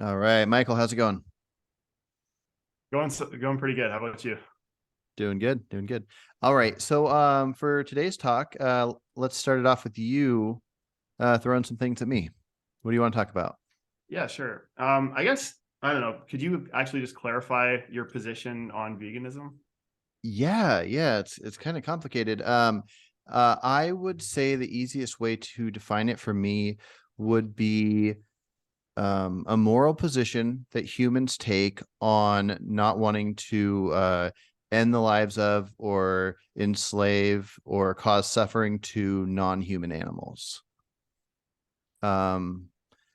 All right, Michael, how's it going? Going pretty good. How about you? Doing good, doing good. All right, so for today's talk, let's start it off with you throwing some things at me. What do you want to talk about? Yeah, sure. I guess I don't know. Could you actually just clarify your position on veganism? Yeah, it's kind of complicated. I would say the easiest way to define it for me would be a moral position that humans take on not wanting to end the lives of or enslave or cause suffering to non-human animals. Um,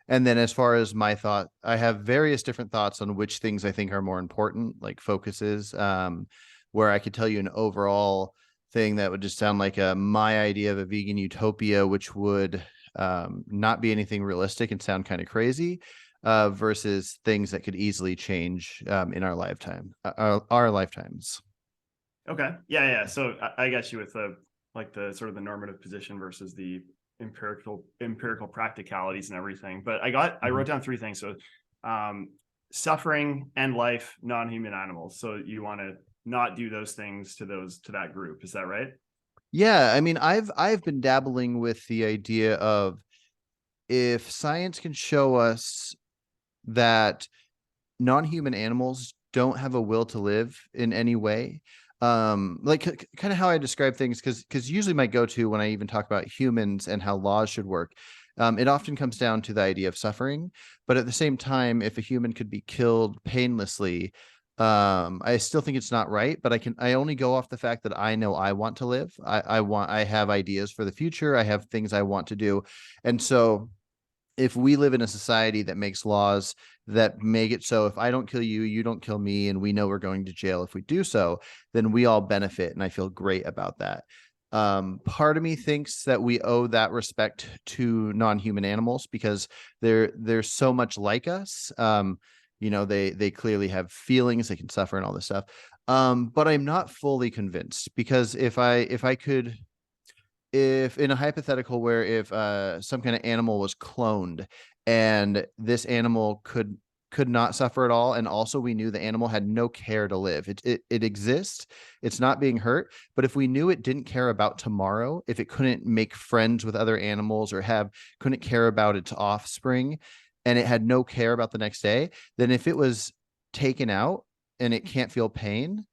and then as far as my thought, I have various different thoughts on which things I think are more important, like focuses, where I could tell you an overall thing that would just sound like my idea of a vegan utopia, which would not be anything realistic and sound kind of crazy, versus things that could easily change in our lifetime, our lifetimes. Okay. Yeah. So I got you with the sort of the normative position versus the empirical practicalities and everything. But I Mhm. wrote down three things. So, um, suffering and life, non-human animals. So you want to not do those things to that group. Is that right? Yeah, I mean, I've been dabbling with the idea of if science can show us that non-human animals don't have a will to live in any way, like kind of how I describe things, because usually my go-to when I even talk about humans and how laws should work, it often comes down to the idea of suffering. But at the same time, if a human could be killed painlessly, I still think it's not right. But I only go off the fact that I know I want to live. I have ideas for the future. I have things I want to do. And so if we live in a society that makes laws that make it so if I don't kill you, you don't kill me, and we know we're going to jail if we do so, then we all benefit. And I feel great about that. Part of me thinks that we owe that respect to non-human animals because they're so much like us. They clearly have feelings, they can suffer and all this stuff. But I'm not fully convinced because if in a hypothetical where if some kind of animal was cloned and this animal could not suffer at all, and also we knew the animal had no care to live, it exists, it's not being hurt, but if we knew it didn't care about tomorrow, if it couldn't make friends with other animals or have couldn't care about its offspring, and it had no care about the next day, then if it was taken out and it can't feel pain,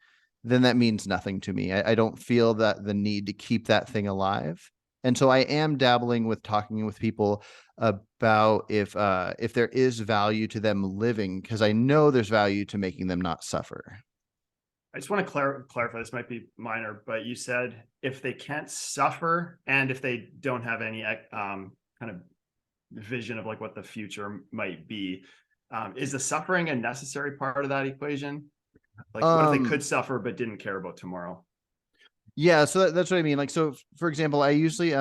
then that means nothing to me. I don't feel that the need to keep that thing alive. And so I am dabbling with talking with people about if there is value to them living, because I know there's value to making them not suffer. I just want to clarify. This might be minor, but you said if they can't suffer and if they don't have any kind of vision of like what the future might be, is the suffering a necessary part of that equation? Like, what if they Um, could suffer but didn't care about tomorrow? yeah, so that's what I mean. Like, so for example, I usually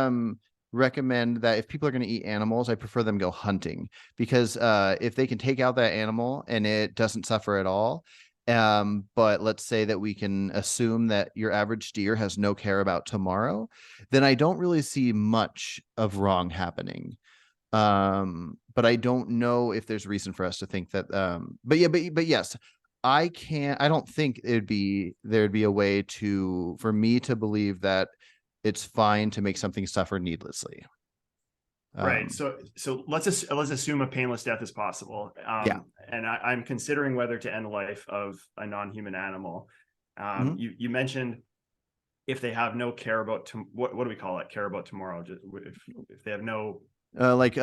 recommend that if people are going to eat animals, I prefer them go hunting because if they can take out that animal and it doesn't suffer at all, but let's say that we can assume that your average deer has no care about tomorrow, then I don't really see much of wrong happening. But I don't know if there's reason for us to think that. But yes, I don't think there'd be a way to for me to believe that it's fine to make something suffer needlessly. Right. um So let's assume a painless death is possible. yeah. And I'm considering whether to end the life of a non-human animal. Mhm. You mentioned if they have no care about what do we call it? Care about tomorrow? Just if they have no Like if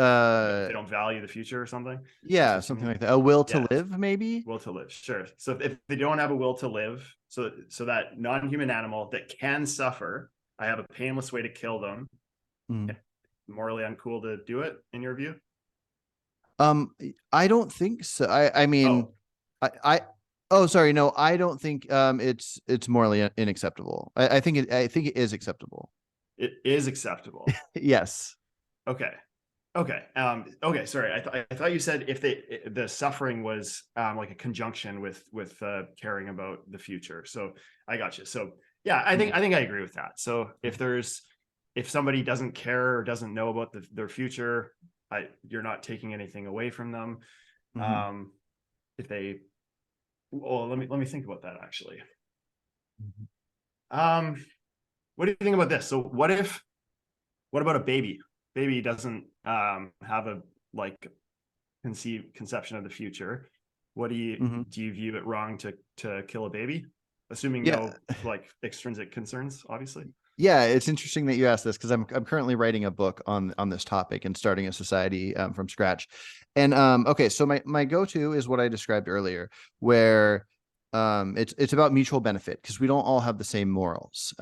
they don't value the future or something. That's yeah, what you something mean? like that, a will to Yeah. live maybe. Will to live. Sure. So if they don't have a will to live, so that non-human animal that can suffer, I have a painless way to kill them. Mhm. Morally uncool to do it in your view? um I don't think so. I mean, Oh, I oh, sorry, no, I don't think it's morally unacceptable. I think it is acceptable. it is acceptable. Yes. Okay. Okay. Okay. Sorry. I thought you said if the suffering was like a conjunction with caring about the future. So I got you. So yeah, Mhm. I think I agree with that. So if somebody doesn't care or doesn't know about their future, you're not taking anything away from them. Mhm. If they, well, let me think about that actually. Mhm. What do you think about this? So what about a baby? Baby doesn't have a like conception of the future. What Mhm. do you view it wrong to kill a baby? Assuming Yeah. no like extrinsic concerns, obviously. Yeah, it's interesting that you asked this because I'm currently writing a book on this topic and starting a society from scratch. And okay, so my go-to is what I described earlier, where it's about mutual benefit because we don't all have the same morals.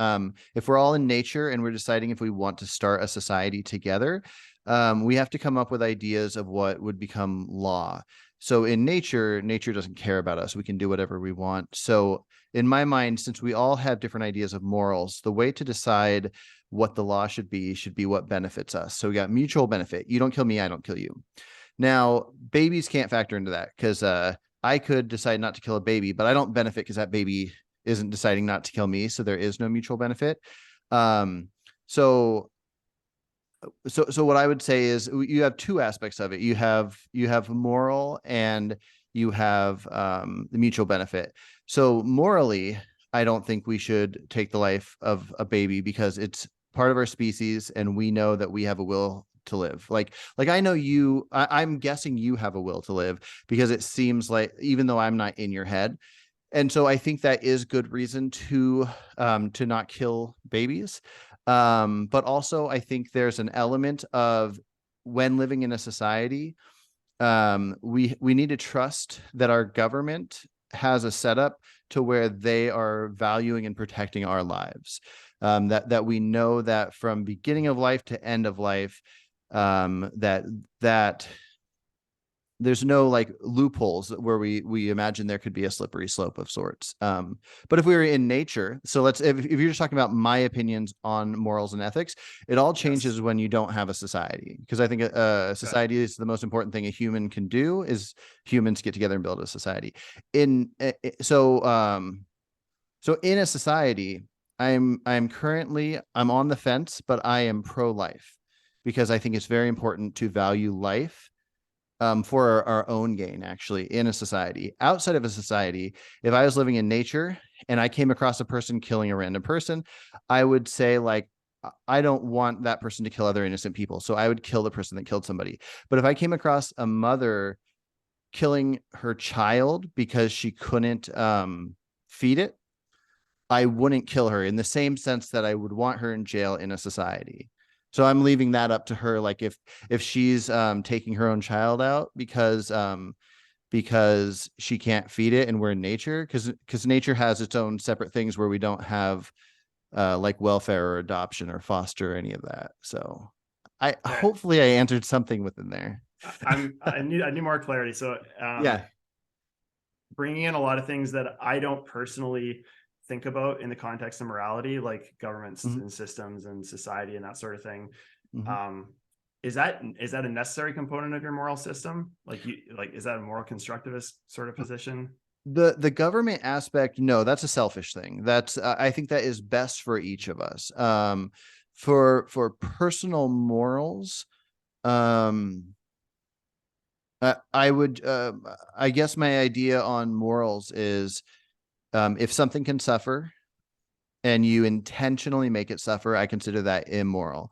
If we're all in nature and we're deciding if we want to start a society together, we have to come up with ideas of what would become law. So in nature, nature doesn't care about us. We can do whatever we want. So in my mind, since we all have different ideas of morals, the way to decide what the law should be what benefits us. So we got mutual benefit. You don't kill me, I don't kill you. Now, babies can't factor into that because I could decide not to kill a baby, but I don't benefit because that baby isn't deciding not to kill me. So there is no mutual benefit. Um, so so what I would say is you have two aspects of it. You have moral and you have the mutual benefit. So morally, I don't think we should take the life of a baby because it's part of our species and we know that we have a will to live. Like I know I'm guessing you have a will to live because it seems like even though I'm not in your head. And so I think that is good reason to not kill babies. But also I think there's an element of when living in a society, we need to trust that our government has a setup to where they are valuing and protecting our lives. That we know that from beginning of life to end of life, that there's no like loopholes where we imagine there could be a slippery slope of sorts. But if we were in nature, so if you're just talking about my opinions on morals and ethics, it all Yes. changes when you don't have a society, because I think a Okay. society is the most important thing a human can do is humans get together and build a society. In so so in a society, I'm on the fence, but I am pro-life because I think it's very important to value life for our own gain, actually, in a society. Outside of a society, if I was living in nature and I came across a person killing a random person, I would say, like, I don't want that person to kill other innocent people. So I would kill the person that killed somebody. But if I came across a mother killing her child because she couldn't feed it, I wouldn't kill her in the same sense that I would want her in jail in a society. So I'm leaving that up to her. Like if she's taking her own child out because she can't feed it and we're in nature, because nature has its own separate things where we don't have like welfare or adoption or foster or any of that. So I Okay. hopefully I answered something within there. I need more clarity. So Yeah. bringing in a lot of things that I don't personally think about in the context of morality, like governments Mhm. and systems and society and that sort of thing. Mhm. Um, is that a necessary component of your moral system? Like is that a moral constructivist sort of position? The government aspect, no, that's a selfish thing. That's I think that is best for each of us. For personal morals, um I would I guess my idea on morals is if something can suffer and you intentionally make it suffer, I consider that immoral.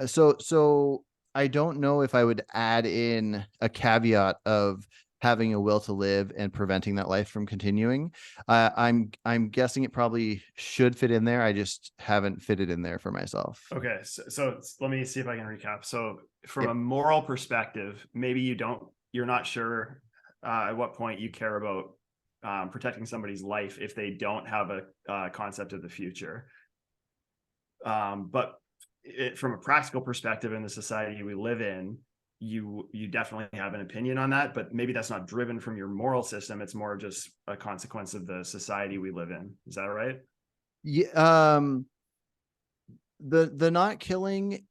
So I don't know if I would add in a caveat of having a will to live and preventing that life from continuing. I'm guessing it probably should fit in there. I just haven't fitted in there for myself. Okay, so let me see if I can recap. So from a Yep. moral perspective, maybe you're not sure at what point you care about protecting somebody's life if they don't have a concept of the future. But from a practical perspective in the society we live in, you definitely have an opinion on that, but maybe that's not driven from your moral system. It's more just a consequence of the society we live in. Is that right? Yeah. The not killing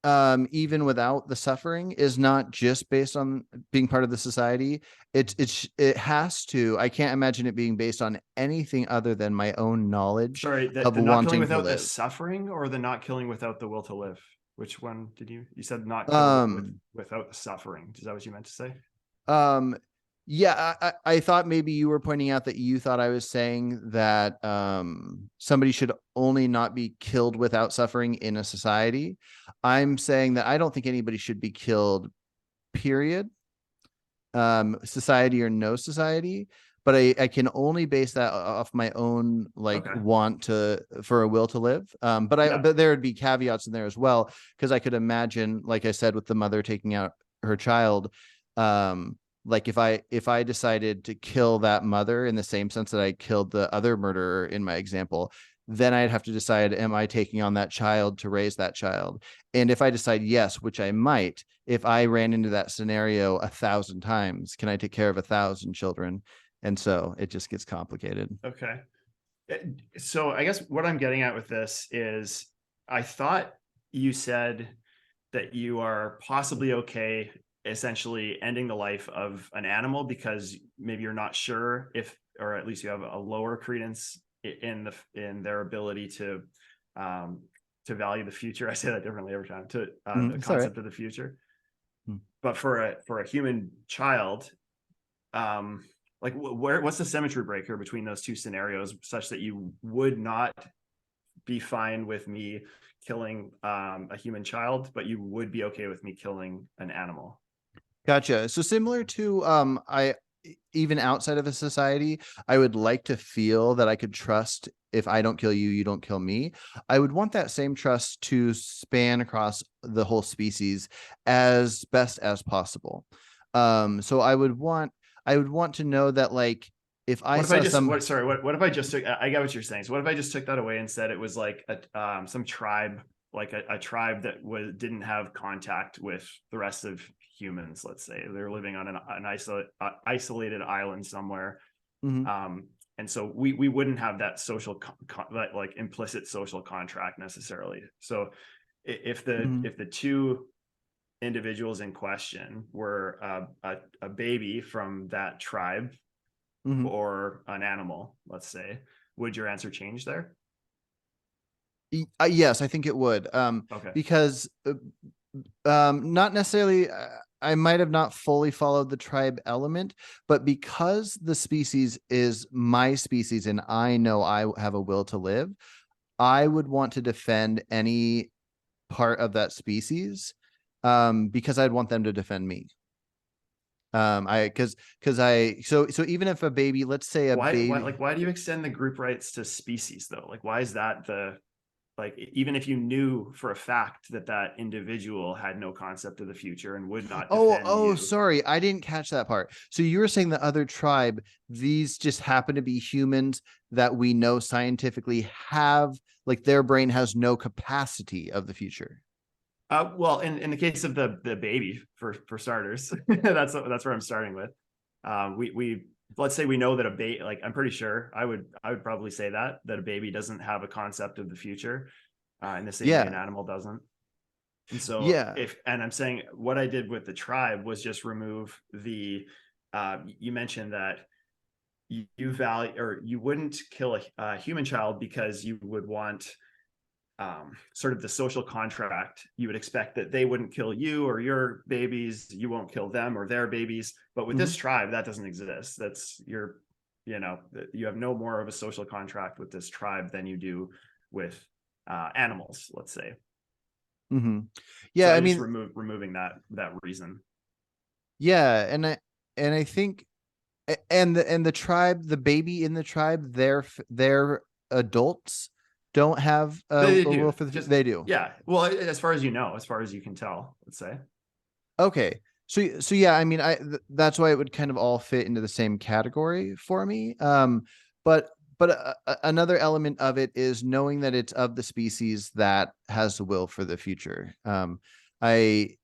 even without the suffering is not just based on being part of the society. It has to, I can't imagine it being based on anything other than my own knowledge Sorry, of the not killing wanting to without the live. suffering or the not killing without the will to live? Which one did you said not kill um without the suffering? Is that what you meant to say? Um, yeah, I thought maybe you were pointing out that you thought I was saying that somebody should only not be killed without suffering in a society. I'm saying that I don't think anybody should be killed, period. Society or no society. But I can only base that off my own like Okay. want for a will to live. Yeah. But there would be caveats in there as well, because I could imagine, like I said, with the mother taking out her child, like if I decided to kill that mother in the same sense that I killed the other murderer in my example, then I'd have to decide, am I taking on that child to raise that child? And if I decide yes, which I might, if I ran into that scenario 1,000 times, can I take care of 1,000 children? And so it just gets complicated. Okay. So I guess what I'm getting at with this is I thought you said that you are possibly okay essentially ending the life of an animal because maybe you're not sure if, or at least you have a lower credence in their ability to value the future. I say that differently every time, to the It's all right. concept of the future. Hmm. But for a human child, like what's the symmetry breaker between those two scenarios such that you would not be fine with me killing a human child, but you would be okay with me killing an animal? Gotcha. So similar to I even outside of a society, I would like to feel that I could trust, if I don't kill you, you don't kill me. I would want that same trust to span across the whole species as best as possible. So I would want to know that, like, if I What if I saw just some, what if I just took, I get what you're saying. So what if I just took that away and said it was like some tribe, like a tribe that didn't have contact with the rest of humans, let's say. They're living on an isolated island somewhere. Mhm. And so we wouldn't have that social that like implicit social contract necessarily. So if Mhm. the two individuals in question were a baby from that tribe Mhm. or an animal, let's say, would your answer change there? Yes, I think it would. Okay. Because not necessarily. I might have not fully followed the tribe element, but because the species is my species and I know I have a will to live, I would want to defend any part of that species, because I'd want them to defend me. I because I so even if a baby, let's say a baby, Why do you extend the group rights to species though? Like, why is that the, like, even if you knew for a fact that that individual had no concept of the future and would not defend oh, you? sorry, I didn't catch that part. So you were saying the other tribe, these just happen to be humans that we know scientifically have, like, their brain has no capacity of the future. Well, in the case of the baby, for starters, that's where I'm starting with. We let's say we know that a baby, like, I'm pretty sure I would probably say that a baby doesn't have a concept of the future, in the same way an Yeah. animal doesn't. And so Yeah. and I'm saying what I did with the tribe was just remove the, you mentioned that you value, or you wouldn't kill a human child because you would want sort of the social contract. You would expect that they wouldn't kill you or your babies, you won't kill them or their babies. But with Mhm. this tribe, that doesn't exist. That's your, you know, you have no more of a social contract with this tribe than you do with animals, let's say. Mhm. So Yeah, I I just mean, removing that reason. yeah, and I think and the tribe, the baby in the tribe, their adults don't have They a will do for just, they do. yeah. Well, as far as you know, as far as you can tell, let's say. Okay. So yeah, I mean, that's why it would kind of all fit into the same category for me. But another element of it is knowing that it's of the species that has the will for the future. I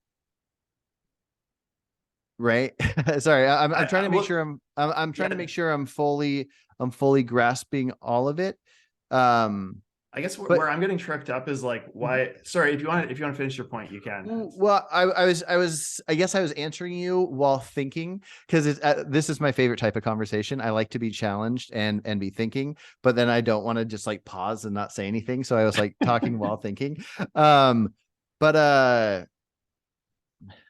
Right. Sorry, I'm trying I to make well, sure I'm trying to yeah. make sure I'm fully grasping all of it. Um, I guess but where I'm getting tripped up is like, Mhm. why? Sorry, if you want to finish your point, you can. Well, I guess I was answering you while thinking, because it's this is my favorite type of conversation. I like to be challenged and be thinking, but then I don't want to just like pause and not say anything. So I was like talking while thinking. Um, but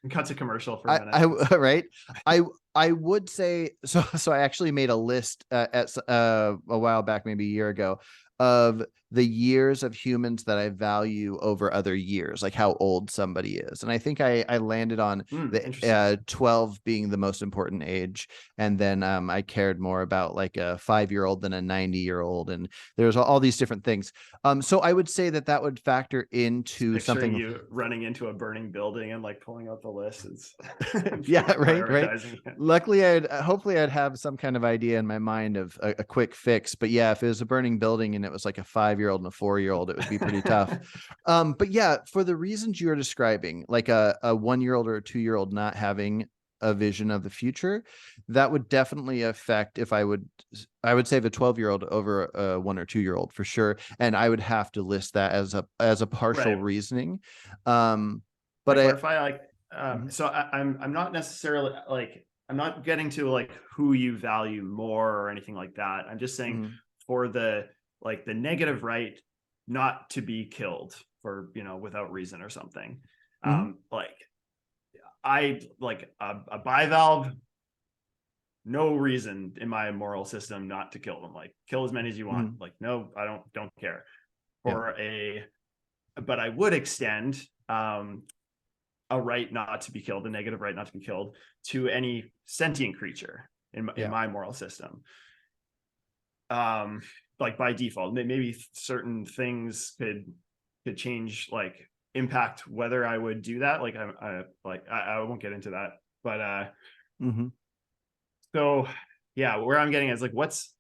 And cut to commercial for a I minute. right. I I would say so. So I actually made a list a while back, maybe a year ago, of the years of humans that I value over other years, like how old somebody is. And I think I landed on the Interesting. 12 being the most important age. And then I cared more about like a 5-year-old than a 90-year-old. And there's all these different things. So I would say that that would factor into Picturing something. you running into a burning building and like pulling out the list and Yeah, right. prioritizing it. Luckily, hopefully I'd have some kind of idea in my mind of a quick fix. But yeah, if it was a burning building and it was like a 5-year-old and a 4-year-old, it would be pretty tough. But yeah, for the reasons you're describing, like a 1-year-old or a 2-year-old not having a vision of the future, that would definitely affect if I would save a 12-year-old over a 1 or 2-year-old for sure. And I would have to list that as a partial Right. reasoning. Can But I I clarify, like, Mhm, so I'm not necessarily like, I'm not getting to like who you value more or anything like that. I'm just saying mhm, for the like the negative right not to be killed for, without reason or something. mhm, Like I like a bivalve, no reason in my moral system not to kill them. Like kill as many as you want. mhm. Like, no, I don't care. Yeah. For a, but I would extend a right not to be killed, a negative right not to be killed, to any sentient creature in Yeah. my moral system. Um, like by default, maybe certain things could change, like impact whether I would do that. Like I won't get into that, but Mhm. so yeah, where I'm getting is like, what's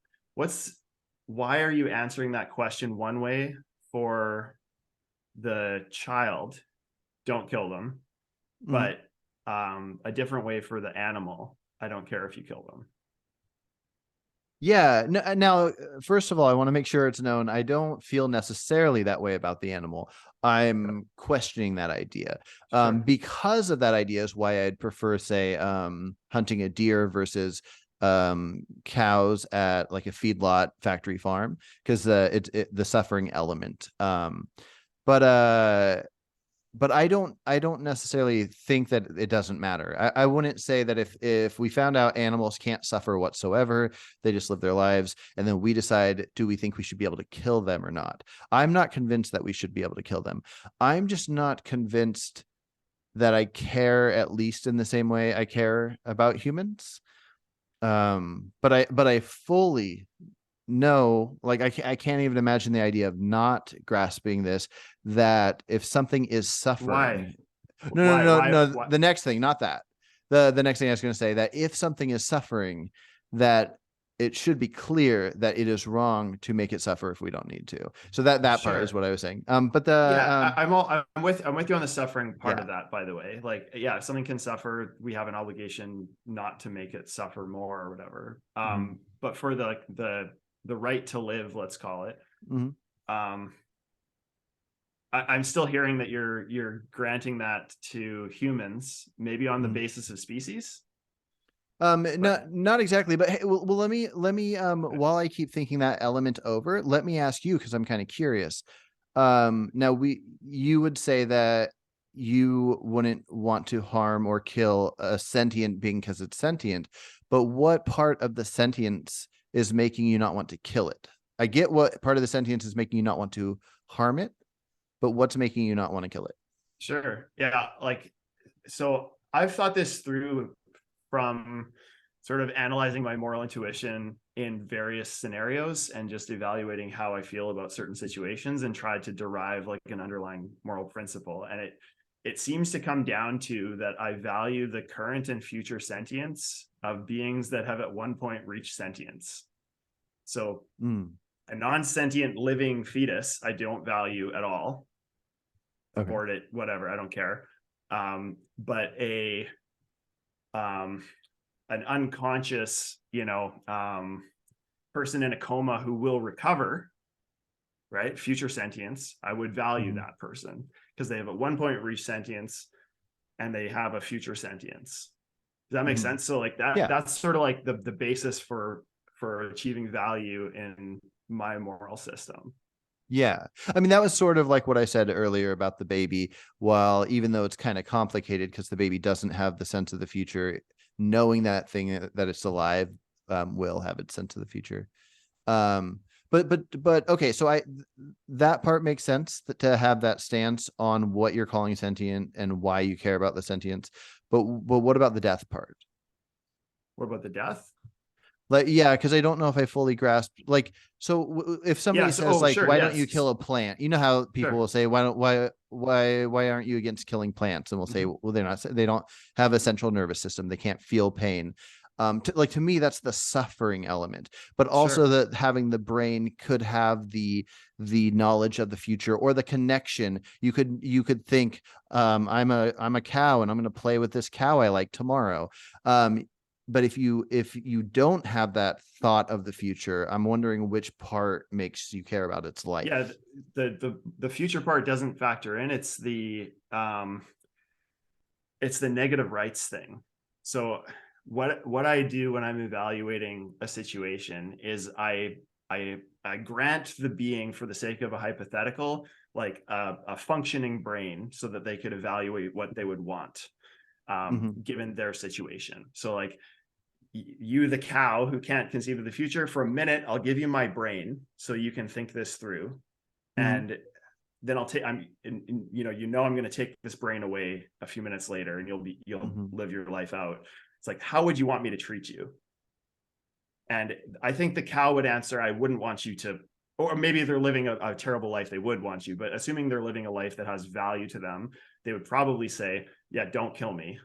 why are you answering that question one way for the child? Don't kill them, Mhm. but a different way for the animal. I don't care if you kill them. Yeah. Now, first of all, I want to make sure it's known I don't feel necessarily that way about the animal. I'm questioning that idea. Sure. Because of that idea is why I'd prefer, say, hunting a deer versus cows at like a feedlot factory farm, because the suffering element. But but I don't necessarily think that it doesn't matter. I wouldn't say that if we found out animals can't suffer whatsoever, they just live their lives, and then we decide, do we think we should be able to kill them or not? I'm not convinced that we should be able to kill them. I'm just not convinced that I care, at least in the same way I care about humans. But I fully no, like I can't even imagine the idea of not grasping this, that if something is Why? suffering. No, no, Why? no, Why? no. Why? The next thing, not that. The next thing I was going to say, that if something is suffering, that it should be clear that it is wrong to make it suffer if we don't need to. So that part is Sure. what I was saying. But the Yeah, I'm with you on the suffering part yeah. of that, by the way. Like, yeah, if something can suffer, we have an obligation not to make it suffer more or whatever. Mhm, But for the right to live, let's call it, mhm, um, I'm still hearing that you're granting that to humans, maybe on the mhm. basis of species. But Not exactly, but hey, well, let me while I keep thinking that element over, let me ask you, because I'm kind of curious. Now you would say that you wouldn't want to harm or kill a sentient being because it's sentient, but what part of the sentience is making you not want to kill it? I get what part of the sentience is making you not want to harm it, but what's making you not want to kill it? sure, yeah, like, so I've thought this through from sort of analyzing my moral intuition in various scenarios and just evaluating how I feel about certain situations and tried to derive like an underlying moral principle. And it seems to come down to that I value the current and future sentience of beings that have at one point reached sentience. So Mm, a non-sentient living fetus, I don't value at all. okay. Abort it, whatever, I don't care. But um, an unconscious, person in a coma who will recover, right? Future sentience, I would value Mhm. that person because they have at one point reached sentience and they have a future sentience. Does that make Mhm. sense? So like that, Yeah. that's sort of like the basis for achieving value in my moral system. Yeah. I mean, that was sort of like what I said earlier about the baby. While even though it's kind of complicated because the baby doesn't have the sense of the future, knowing that thing that it's alive will have its sense of the future. But okay, so that part makes sense, to have that stance on what you're calling sentient and why you care about the sentience. But what about the death part? What about the death? Like, yeah, because I don't know if I fully grasp. Like, so if somebody Yeah. So, says oh, like, sure. why don't you Yes. kill a plant? You know how people Sure. will say, why aren't you against killing plants? And we'll say, Mhm. well, they don't have a central nervous system, they can't feel pain. To me, that's the suffering element, but also Sure. that having the brain could have the knowledge of the future, or the connection. You could think, I'm a cow and I'm going to play with this cow I like tomorrow. But if you don't have that thought of the future, I'm wondering which part makes you care about its life. Yeah. The future part doesn't factor in. It's the negative rights thing. So what I do when I'm evaluating a situation is I grant the being, for the sake of a hypothetical, like a functioning brain, so that they could evaluate what they would want Mhm. given their situation. So like you, the cow who can't conceive of the future, for a minute, I'll give you my brain so you can think this through. Mhm. And then I'll take, I'm going to take this brain away a few minutes later, and you'll Mhm. live your life out. It's like, how would you want me to treat you? And I think the cow would answer, I wouldn't want you to, or maybe they're living a terrible life, they would want you, but assuming they're living a life that has value to them, they would probably say, yeah, don't kill me.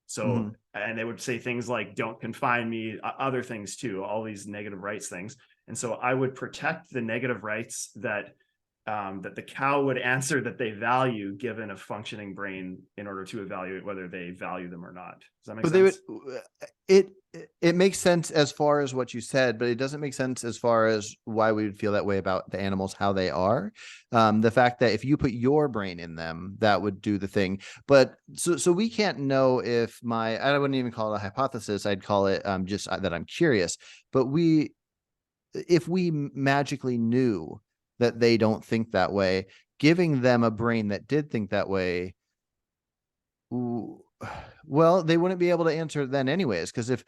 So, Mhm. and they would say things like, don't confine me, other things too, all these negative rights things. And so I would protect the negative rights that the cow would answer that they value, given a functioning brain, in order to evaluate whether they value them or not. Does that make But they would sense? it it makes sense as far as what you said, but it doesn't make sense as far as why we would feel that way about the animals, how they are. The fact that if you put your brain in them, that would do the thing. But so we can't know if I wouldn't even call it a hypothesis. I'd call it just that I'm curious. But if we magically knew that they don't think that way, giving them a brain that did think that way, well, they wouldn't be able to answer then anyways. Because if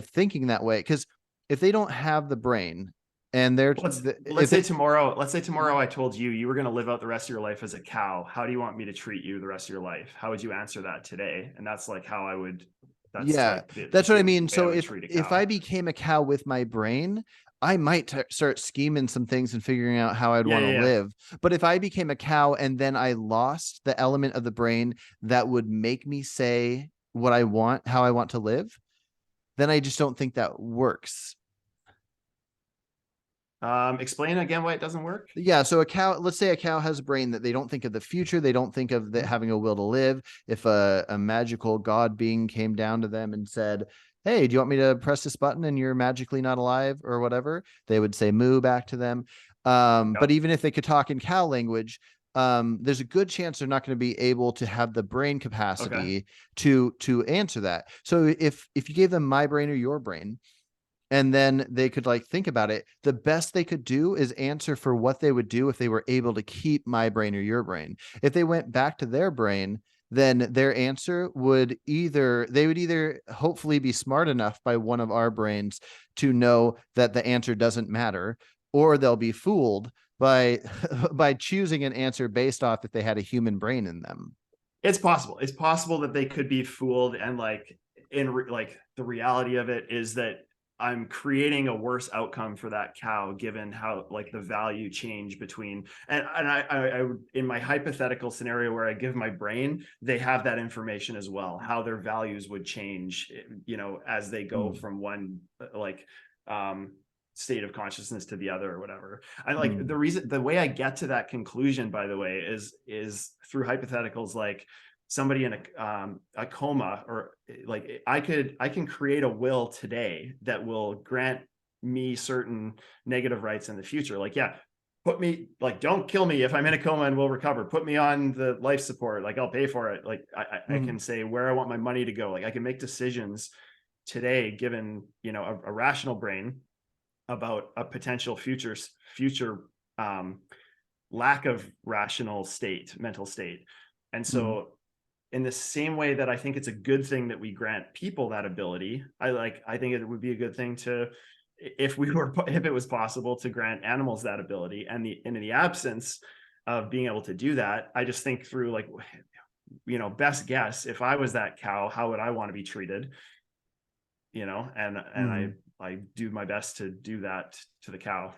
thinking that way, because if they don't have the brain and they're Let's if let's they say tomorrow, let's say tomorrow I told you you were going to live out the rest of your life as a cow. How do you want me to treat you the rest of your life? How would you answer that today? And that's like how I would. That's Yeah, like the that's what I same mean. way I So would if treat a if cow. I became a cow with my brain, I might start scheming some things and figuring out how I'd Yeah, want to yeah, yeah. live. But if I became a cow and then I lost the element of the brain that would make me say what I want, how I want to live, then I just don't think that works. Explain again why it doesn't work. Yeah, so a cow, let's say a cow has a brain that they don't think of the future, they don't think of that Mhm. having a will to live. If a magical god being came down to them and said, hey, do you want me to press this button and you're magically not alive or whatever, they would say moo back to them. But Yep. even if they could talk in cow language, there's a good chance they're not going to be able to have the brain Okay. capacity to answer that. So if you gave them my brain or your brain, and then they could like think about it, the best they could do is answer for what they would do if they were able to keep my brain or your brain. If they went back to their brain, then their answer would either hopefully be smart enough by one of our brains to know that the answer doesn't matter, or they'll be fooled by by choosing an answer based off if they had a human brain in them. It's possible. It's possible that they could be fooled, and like like the reality of it is that I'm creating a worse outcome for that cow, given how like the value change between, and I would, in my hypothetical scenario where I give my brain, they have that information as well, how their values would change, as they go Mm, from one like um state of consciousness to the other or whatever. I like mm, the way I get to that conclusion, by the way, is through hypotheticals like somebody in a coma, or like I can create a will today that will grant me certain negative rights in the future. Like, yeah, put me, like, don't kill me if I'm in a coma and will recover. Put me on the life support. Like, I'll pay for it. Like, I mm, can say where I want my money to go. Like, I can make decisions today, given, a rational brain, about a potential future um, lack of rational mental state. And mm, so in the same way that I think it's a good thing that we grant people that ability, I think it would be a good thing to, if it was possible to grant animals that ability, and in the absence of being able to do that, I just think through like, best guess, if I was that cow, how would I want to be treated? And Mhm. I do my best to do that to the cow.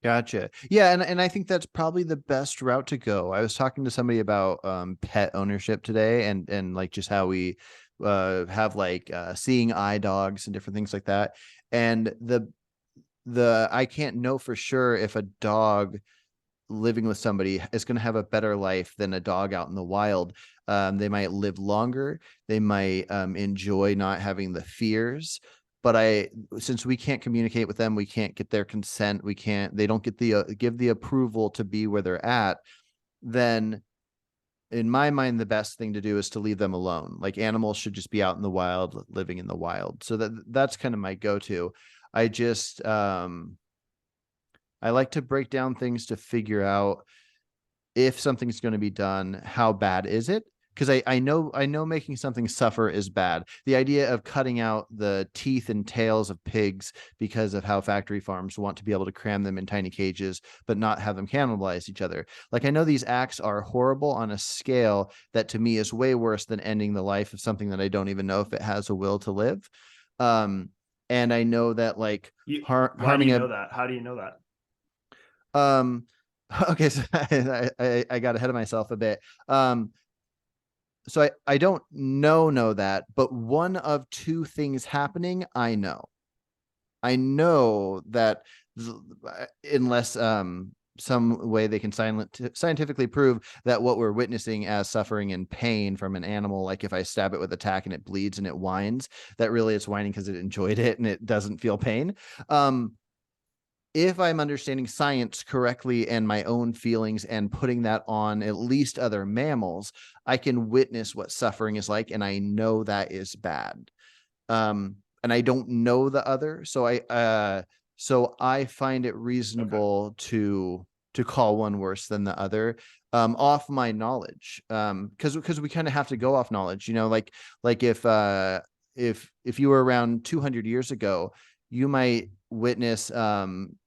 Gotcha. Yeah, and I think that's probably the best route to go. I was talking to somebody about pet ownership today, and like just how we have like seeing eye dogs and different things like that. And the I can't know for sure if a dog living with somebody is going to have a better life than a dog out in the wild. They might live longer. They might enjoy not having the fears. But since we can't communicate with them, we can't get their consent. They don't get the give the approval to be where they're at. Then, in my mind, the best thing to do is to leave them alone. Like animals should just be out in the wild, living in the wild. So that's kind of my go-to. I just I like to break down things to figure out if something's going to be done, how bad is it? Because I know making something suffer is bad. The idea of cutting out the teeth and tails of pigs because of how factory farms want to be able to cram them in tiny cages, but not have them cannibalize each other. Like I know these acts are horrible on a scale that to me is way worse than ending the life of something that I don't even know if it has a will to live. Um, and I know that like Why do harming you a know that? How do you know that? um okay, so I got ahead of myself a bit. So I don't know that, but one of two things happening, I know. I know that unless some way they can scientifically prove that what we're witnessing as suffering and pain from an animal, like if I stab it with a tack and it bleeds and it whines, that really it's whining because it enjoyed it and it doesn't feel pain. If I'm understanding science correctly and my own feelings and putting that on at least other mammals, I can witness what suffering is like, and I know that is bad. And I don't know the other, so I find it Okay. reasonable to call one worse than the other, off my knowledge. Because we kind of have to go off knowledge, like if you were around 200 years ago, you might witness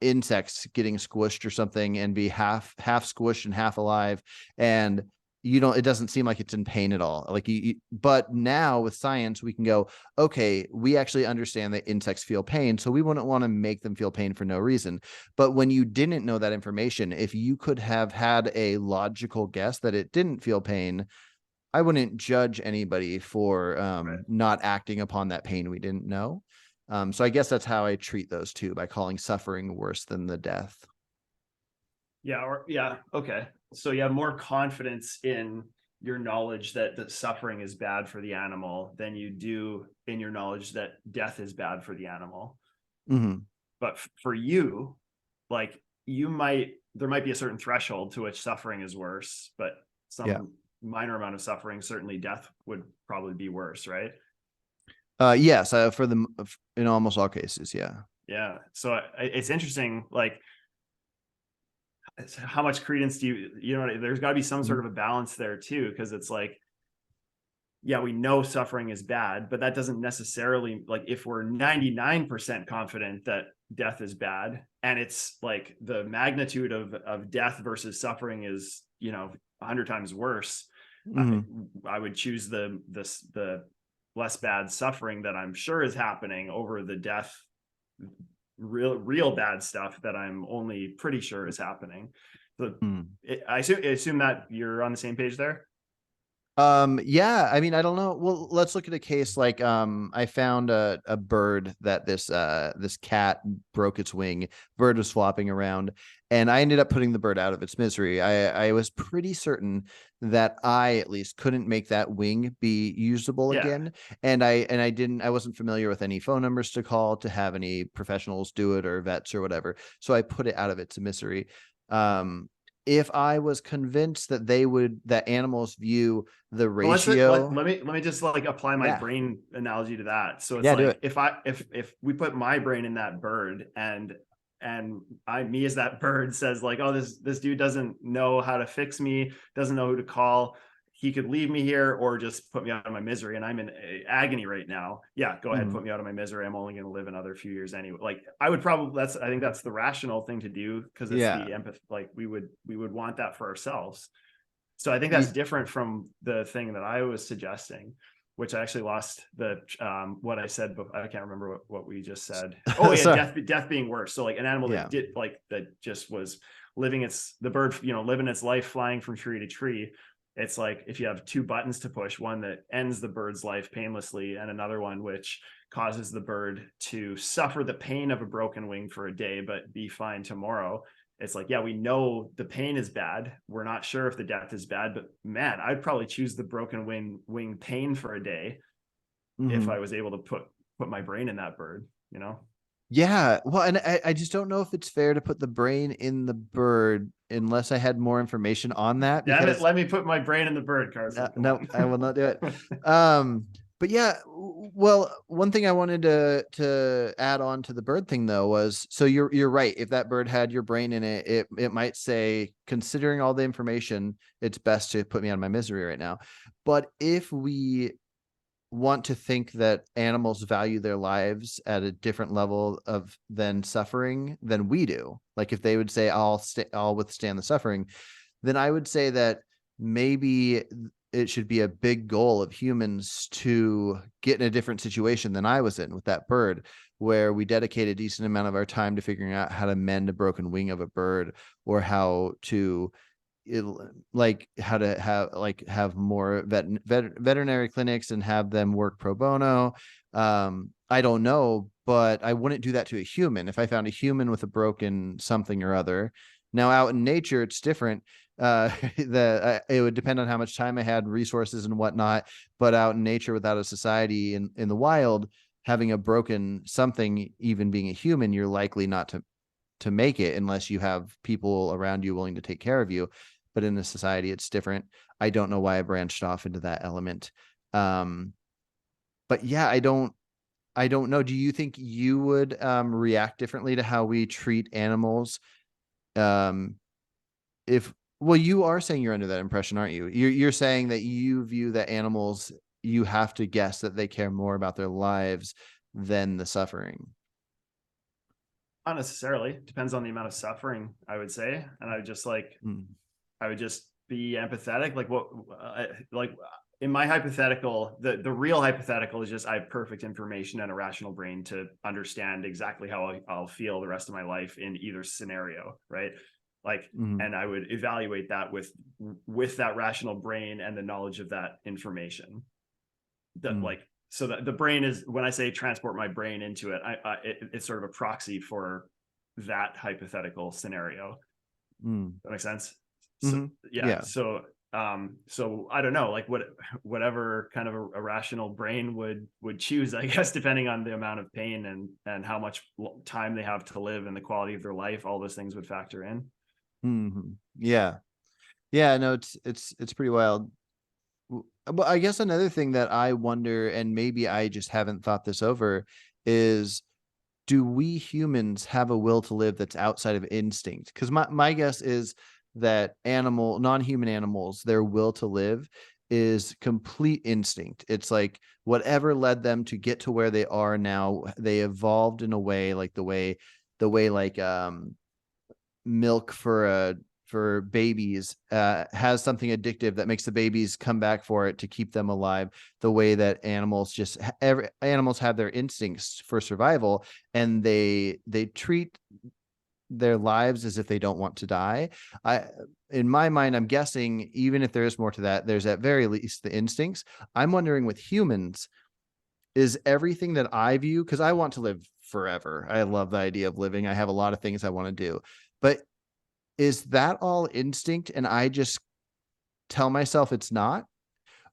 insects getting squished or something and be half squished and half alive, and it doesn't seem like it's in pain at all. Like but now with science we can go, okay, we actually understand that insects feel pain, so we wouldn't want to make them feel pain for no reason. But when you didn't know that information, if you could have had a logical guess that it didn't feel pain, I wouldn't judge anybody for Right. not acting upon that pain we didn't know. So I guess that's how I treat those two, by calling suffering worse than the death. Yeah. Okay. So you have more confidence in your knowledge that the suffering is bad for the animal than you do in your knowledge that death is bad for the animal. Mm-hmm. But for you, like there might be a certain threshold to which suffering is worse, but Yeah. some minor amount of suffering, certainly death would probably be worse, right? Yes, in almost all cases, yeah. Yeah. So it's interesting, like how much credence do there's got to be some Mhm. sort of a balance there too, because it's like, yeah, we know suffering is bad, but that doesn't necessarily, like, if we're 99% confident that death is bad, and it's like the magnitude of death versus suffering is 100 times worse, I, Mhm. I would choose the less bad suffering that I'm sure is happening over the death, real bad stuff that I'm only pretty sure is happening. So Mm. I assume that you're on the same page there. Yeah, I mean, I don't know. Well, let's look at a case like I found a bird that this cat broke its wing. Bird was flopping around, and I ended up putting the bird out of its misery. I was pretty certain that I at least couldn't make that wing be usable Yeah. again. And I wasn't familiar with any phone numbers to call to have any professionals do it, or vets or whatever. So I put it out of its misery. Um if I was convinced that animals view the Well, let, ratio. let me just like apply my Yeah. brain analogy to that. So it's Yeah, do like, it. if we put my brain in that bird, and me as that bird says like, oh, this dude doesn't know how to fix me, doesn't know who to call. he could leave me here or just put me out of my misery, and I'm in agony right now. Yeah, go ahead, Mhm. put me out of my misery. I'm only going to live another few years anyway. Like I would probably, I think that's the rational thing to do, because it's Yeah. the empathy. Like we would want that for ourselves. So I think that's Ye- different from the thing that I was suggesting, which I actually lost the what I said, but I can't remember what we just said. Oh yeah, Sorry. death being worse. So like an animal Yeah. that did like that just was living the bird, living its life flying from tree to tree. It's like if you have two buttons to push, one that ends the bird's life painlessly, and another one which causes the bird to suffer the pain of a broken wing for a day, but be fine tomorrow. It's like, yeah, we know the pain is bad. We're not sure if the death is bad, but man, I'd probably choose the broken wing pain for a day if Mhm. I was able to put my brain in that bird, you know? Yeah. Well, and I just don't know if it's fair to put the brain in the bird unless I had more information on that, Damn it, because let me put my brain in the bird, no, Carson. Come no, I will not do it. on. But yeah, well, one thing I wanted to add on to the bird thing though was, so you're right. If that bird had your brain in it, it might say, considering all the information, it's best to put me out of my misery right now. But if we want to think that animals value their lives at a different level of than suffering than we do, like if they would say, I'll withstand the suffering, then I would say that maybe it should be a big goal of humans to get in a different situation than I was in with that bird, where we dedicate a decent amount of our time to figuring out how to mend a broken wing of a bird, or how to like how to have more veterinary clinics and have them work pro bono. I don't know, but I wouldn't do that to a human. If I found a human with a broken something or other, now out in nature it's different. It would depend on how much time I had, resources and whatnot, but out in nature without a society in the wild, having a broken something, even being a human, you're likely not to make it unless you have people around you willing to take care of you. But in a society, it's different. I don't know why I branched off into that element. Um, but yeah, I don't know. Do you think you would react differently to how we treat animals? Um, if well, you are saying you're under that impression, aren't you? You're saying that you view that animals, you have to guess that they care more about their lives than the suffering. Not necessarily. Depends on the amount of suffering, I would say. And Mm, I would just be empathetic. Like in my hypothetical, the real hypothetical is just I have perfect information and a rational brain to understand exactly how I'll feel the rest of my life in either scenario, right? Like, mm, and I would evaluate that with that rational brain and the knowledge of that information. That mm, like so that the brain is, when I say transport my brain into it, it's sort of a proxy for that hypothetical scenario. mm, That makes sense. So mhm. yeah, Yeah. so I don't know, like whatever kind of a rational brain would choose, I guess, depending on the amount of pain and how much time they have to live and the quality of their life, all those things would factor in. Mhm. Yeah. Yeah, no, it's pretty wild. But I guess another thing that I wonder, and maybe I just haven't thought this over, is, do we humans have a will to live that's outside of instinct? Because my guess is that non-human animals, their will to live is complete instinct. It's like whatever led them to get to where they are now, they evolved in a way, like the way like milk for babies has something addictive that makes the babies come back for it to keep them alive, the way that animals have their instincts for survival, and they treat their lives as if they don't want to die. I In my mind, I'm guessing even if there is more to that, there's at very least the instincts. I'm wondering with humans, is everything that I view, because I want to live forever, I love the idea of living, I have a lot of things I want to do, but is that all instinct and I just tell myself it's not?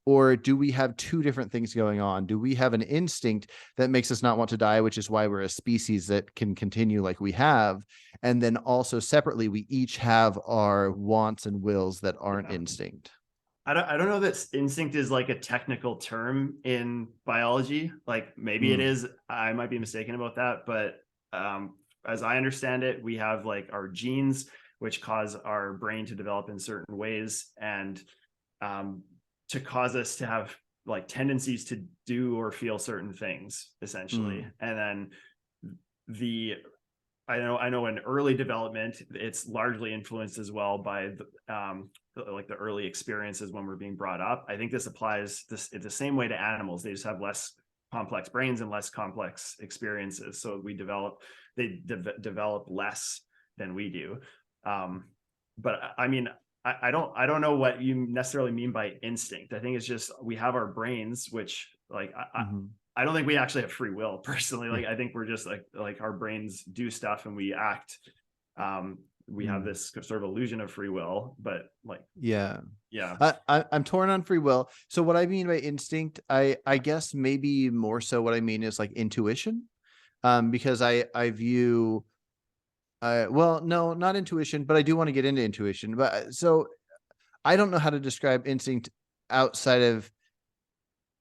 Or do we have two different things going on? Do we have an instinct that makes us not want to die, which is why we're a species that can continue like we have? And then also separately, we each have our wants and wills that aren't Yeah. instinct. I don't know that instinct is like a technical term in biology. Like maybe it Mm, is. I might be mistaken about that, but um, as I understand it, we have like our genes, which cause our brain to develop in certain ways, and um, to cause us to have like tendencies to do or feel certain things, essentially. And then I know in early development, it's largely influenced as well by like the early experiences when we're being brought up. I think this applies the same way to animals. They just have less complex brains and less complex experiences. So they develop less than we do. But I mean, I don't know what you necessarily mean by instinct. I think it's just, we have our brains, which like, I don't think we actually have free will personally. Like, I think we're just like our brains do stuff and we act. We have this sort of illusion of free will, but like, yeah. Yeah. I'm torn on free will. So what I mean by instinct, I guess maybe more so what I mean is like intuition. Because I view, well, no, not intuition, but I do want to get into intuition. But so I don't know how to describe instinct outside of,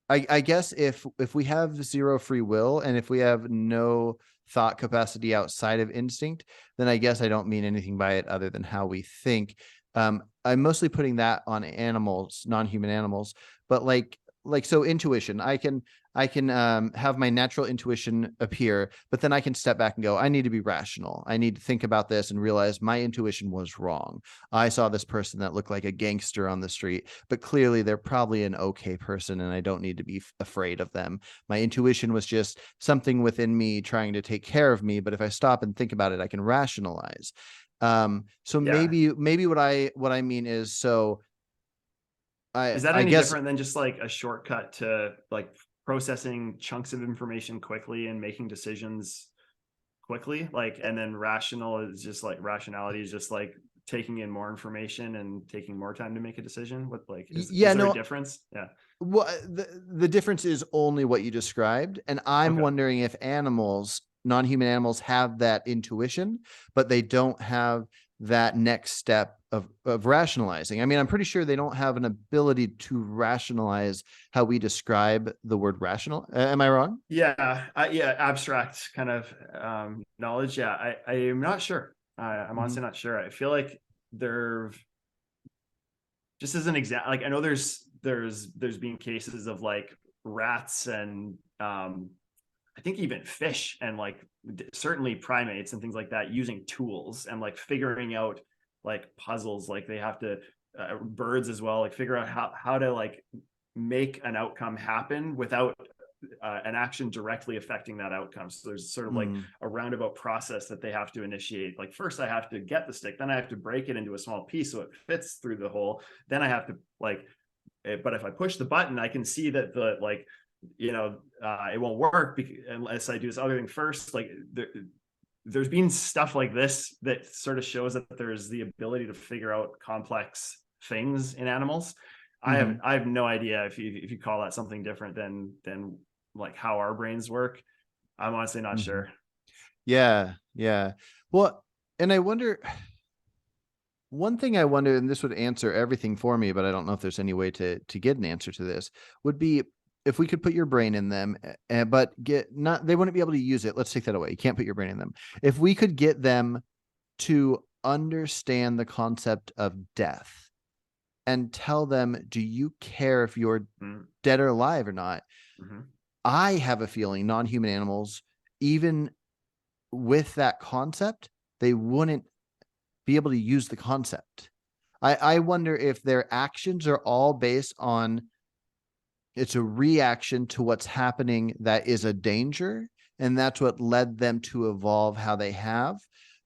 I guess if we have zero free will and if we have no thought capacity outside of instinct, then I guess I don't mean anything by it other than how we think. I'm mostly putting that on animals, non-human animals, but like so intuition, I can have my natural intuition appear, but then I can step back and go, I need to be rational. I need to think about this and realize my intuition was wrong. I saw this person that looked like a gangster on the street, but clearly they're probably an okay person and I don't need to be afraid of them. My intuition was just something within me trying to take care of me, but if I stop and think about it, I can rationalize. So maybe what I mean is, so Is that I any guess different than just like a shortcut to like processing chunks of information quickly and making decisions quickly? Like, and then rationality is just like taking in more information and taking more time to make a decision. Is there a difference? Yeah. Well, the difference is only what you described. And I'm wondering if non-human animals have that intuition, but they don't have that next step of rationalizing. I mean, I'm pretty sure they don't have an ability to rationalize how we describe the word rational. Am I wrong? Yeah. Abstract kind of knowledge. Yeah. I am not sure. I'm honestly not sure. I feel like they're just as an example, like I know there's been cases of like rats and I think even fish and like certainly primates and things like that using tools and like figuring out like puzzles. Like they have to birds as well, like figure out how to like make an outcome happen without an action directly affecting that outcome. So there's sort of like a roundabout process that they have to initiate. Like first I have to get the stick, then I have to break it into a small piece so it fits through the hole. Then I have to like, but if I push the button, I can see that the like, it won't work unless I do this other thing first. Like there's been stuff like this that sort of shows that there's the ability to figure out complex things in animals. I have no idea if you call that something different than like how our brains work. I'm honestly not sure. Yeah. Well, and I wonder, one thing I wonder, and this would answer everything for me, but I don't know if there's any way to get an answer to this, would be if we could put your brain in them, but they wouldn't be able to use it. Let's take that away. You can't put your brain in them. If we could get them to understand the concept of death and tell them, do you care if you're dead or alive or not? I have a feeling non-human animals, even with that concept, they wouldn't be able to use the concept. I wonder if their actions are all based on, it's a reaction to what's happening that is a danger. And that's what led them to evolve how they have,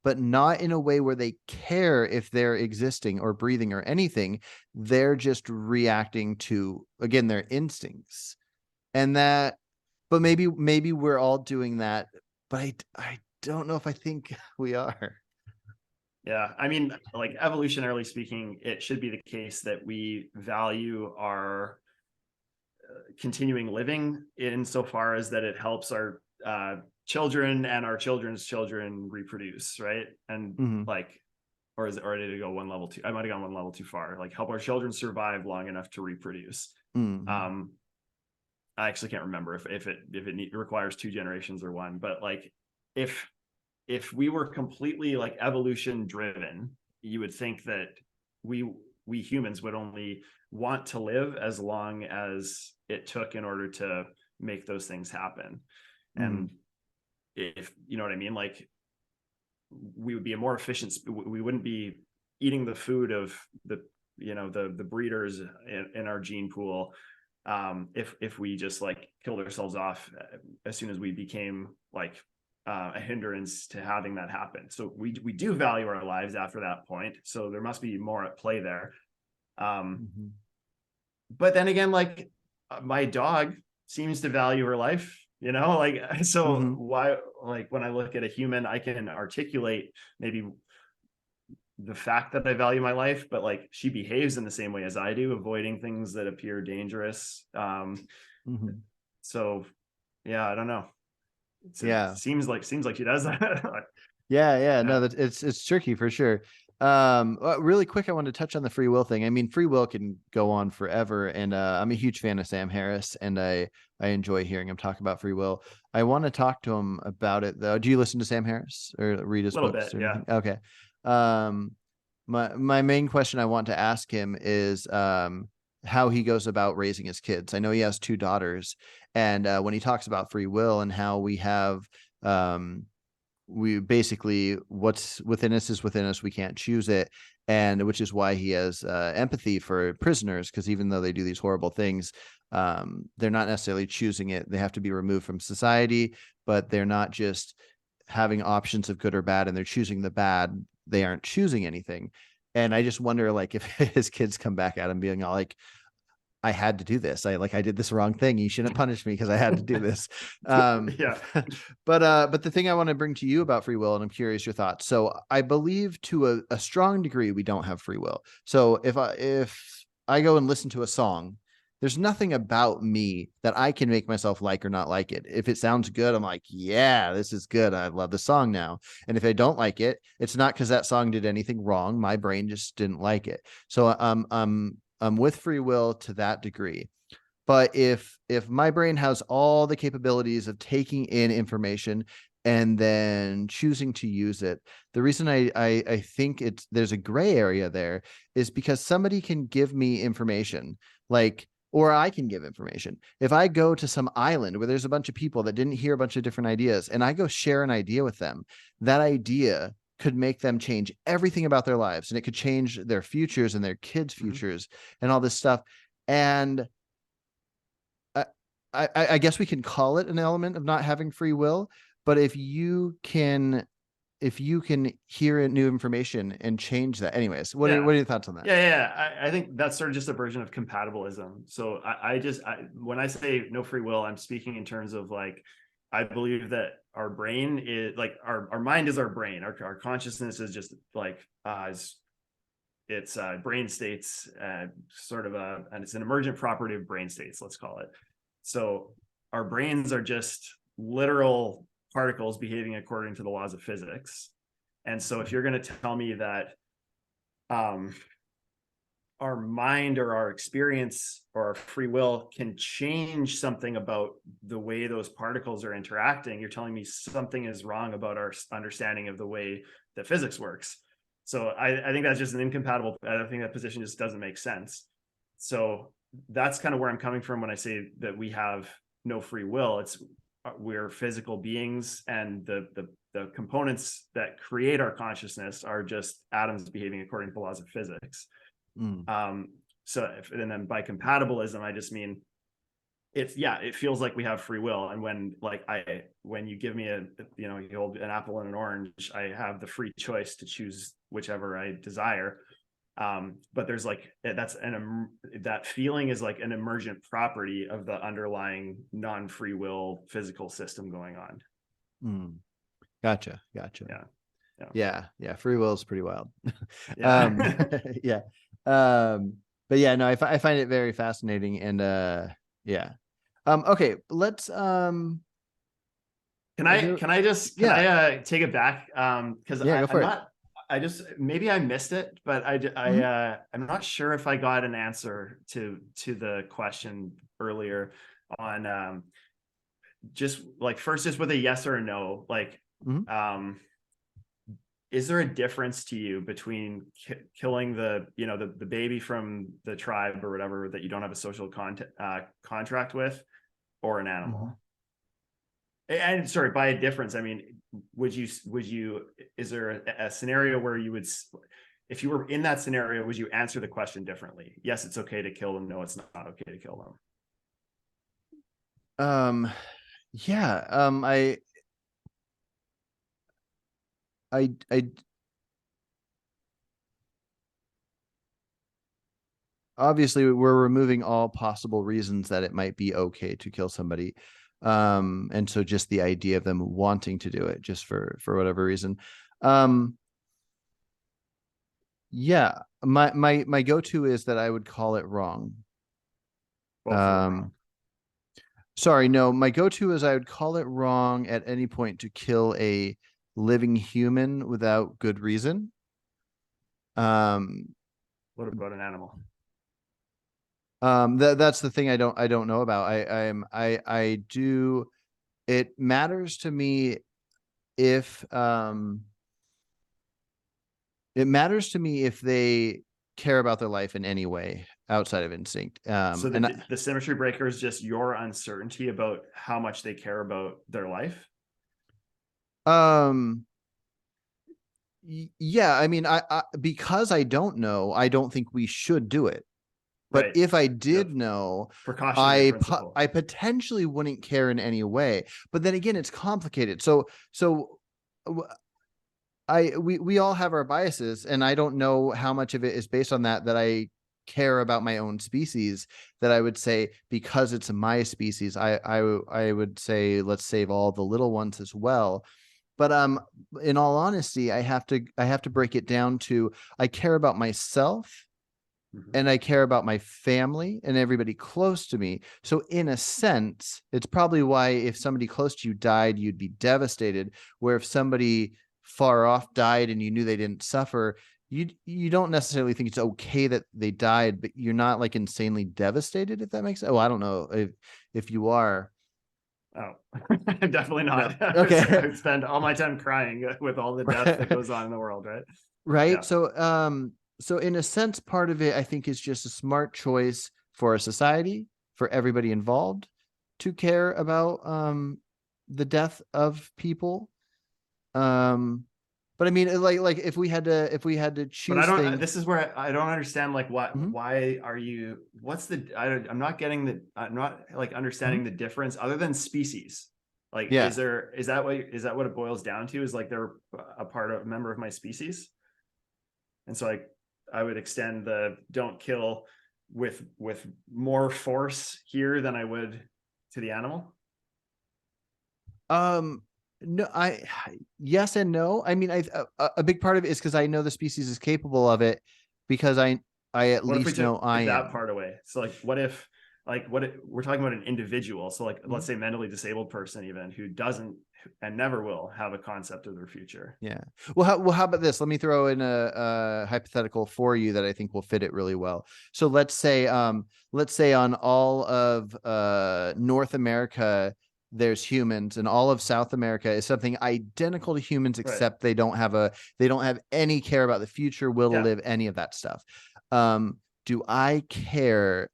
but not in a way where they care if they're existing or breathing or anything. They're just reacting to, again, their instincts. And that, but maybe we're all doing that, but I don't know if I think we are. Yeah. I mean, like evolutionarily speaking, it should be the case that we value our continuing living insofar as that it helps our children and our children's children reproduce, right? And like, or did it go one level too? I might have gone one level too far. Like help our children survive long enough to reproduce. I actually can't remember if it requires 2 generations or 1, but like if we were completely like evolution driven, you would think that we we humans would only want to live as long as it took in order to make those things happen. And if you know what I mean, like we would be a more efficient, we wouldn't be eating the food of the, you know, the breeders in our gene pool, if we just like killed ourselves off as soon as we became like a hindrance to having that happen. So we do value our lives after that point. So there must be more at play there. But then again, like my dog seems to value her life, you know, like, so why, like when I look at a human, I can articulate maybe the fact that I value my life, but like she behaves in the same way as I do, avoiding things that appear dangerous. So yeah, I don't know. Seems like she does that. No, that it's tricky for sure. Really quick, I want to touch on the free will thing. I mean, free will can go on forever, and I'm a huge fan of Sam Harris, and I enjoy hearing him talk about free will. I want to talk to him about it though. Do you listen to Sam Harris or read his books or anything? Okay. My main question I want to ask him is how he goes about raising his kids. I know he has 2 daughters, and when he talks about free will and how we have we basically, what's within us is within us, we can't choose it, and which is why he has empathy for prisoners, because even though they do these horrible things, they're not necessarily choosing it. They have to be removed from society, but they're not just having options of good or bad, and they're choosing the bad. They aren't choosing anything. And I just wonder, like, if his kids come back at him being all like, I had to do this. I did this wrong thing. You shouldn't punish me because I had to do this. But the thing I want to bring to you about free will, and I'm curious your thoughts. So I believe to a strong degree, we don't have free will. So if I go and listen to a song, there's nothing about me that I can make myself like or not like it. If it sounds good, I'm like, yeah, this is good. I love the song now. And if I don't like it, it's not because that song did anything wrong. My brain just didn't like it. So I'm with free will to that degree. But if my brain has all the capabilities of taking in information and then choosing to use it, the reason I think there's a gray area there is because somebody can give me information, like, or I can give information. If I go to some island where there's a bunch of people that didn't hear a bunch of different ideas, and I go share an idea with them, that idea could make them change everything about their lives, and it could change their futures and their kids' futures and all this stuff. And I guess we can call it an element of not having free will, but if you can hear new information and change that. Anyways, what are your thoughts on that? I think that's sort of just a version of compatibilism. So when I say no free will, I'm speaking in terms of like, I believe that our brain is like our mind is our brain. Our consciousness is just like it's brain states, sort of and it's an emergent property of brain states, let's call it. So our brains are just literal particles behaving according to the laws of physics. And so if you're going to tell me that our mind or our experience or our free will can change something about the way those particles are interacting, you're telling me something is wrong about our understanding of the way that physics works. So I think that's just an incompatible. I think that position just doesn't make sense. So that's kind of where I'm coming from when I say that we have no free will. We're physical beings, and the components that create our consciousness are just atoms behaving according to the laws of physics. And then by compatibilism, I just mean it feels like we have free will. And when you give me you hold an apple and an orange, I have the free choice to choose whichever I desire. But there's like, that feeling is like an emergent property of the underlying non-free will physical system going on. Gotcha. Yeah. Free will is pretty wild. But yeah, no, I find it very fascinating, and okay, let's can I take it back? Because I just maybe I missed it, but I'm not sure if I got an answer to the question earlier on just like, first, just with a yes or a no, like is there a difference to you between killing the, you know, the baby from the tribe or whatever that you don't have a social contract with, or an animal? And sorry, by a difference, I mean, would you, is there a scenario where you would, if you were in that scenario, would you answer the question differently? Yes, it's okay to kill them. No, it's not okay to kill them. Yeah. I obviously we're removing all possible reasons that it might be okay to kill somebody. And so just the idea of them wanting to do it just for whatever reason. Yeah, my go-to is that I would call it wrong. Sorry, no, my go-to is I would call it wrong at any point to kill a living human without good reason. What about an animal? That's the thing I don't know about. I do, it matters to me if it matters to me if they care about their life in any way outside of instinct. So the symmetry breaker is just your uncertainty about how much they care about their life. Yeah, I mean, I because I don't know, I don't think we should do it. But Right. if I did know, Precautionary I principle. I potentially wouldn't care in any way. But then again, it's complicated. So we all have our biases, and I don't know how much of it is based on that I care about my own species, that I would say because it's my species, I would say let's save all the little ones as well. But in all honesty, I have to break it down to I care about myself and I care about my family and everybody close to me. So in a sense, it's probably why if somebody close to you died, you'd be devastated. Where if somebody far off died and you knew they didn't suffer, you don't necessarily think it's okay that they died, but you're not like insanely devastated, if that makes sense. Oh, I don't know if you are. Oh, I'm definitely not. No. Okay. I would spend all my time crying with all the death that goes on in the world, right? Right. Yeah. So in a sense, part of it, I think, is just a smart choice for a society, for everybody involved to care about the death of people. But I mean, like if we had to But choose things. this is where I don't understand, like, Mhm. why are you, I'm not getting I'm not like understanding the difference other than species. Like, Yeah. is that what it boils down to? Is like they're a member of my species? And so I would extend the don't kill with more force here than I would to the animal. No, yes and no. I mean, a big part of it is because I know the species is capable of it, because I at What if we least know took I that am. part away? So like, what if, we're talking about an individual. So like, let's Mhm. say mentally disabled person even who doesn't and never will have a concept of their future. Yeah. Well, how about this? Let me throw in a hypothetical for you that I think will fit it really well. So let's say on all of North America, there's humans, and all of South America is something identical to humans, Right. except they don't have any care about the future, will to Yeah. live, any of that stuff. Do I care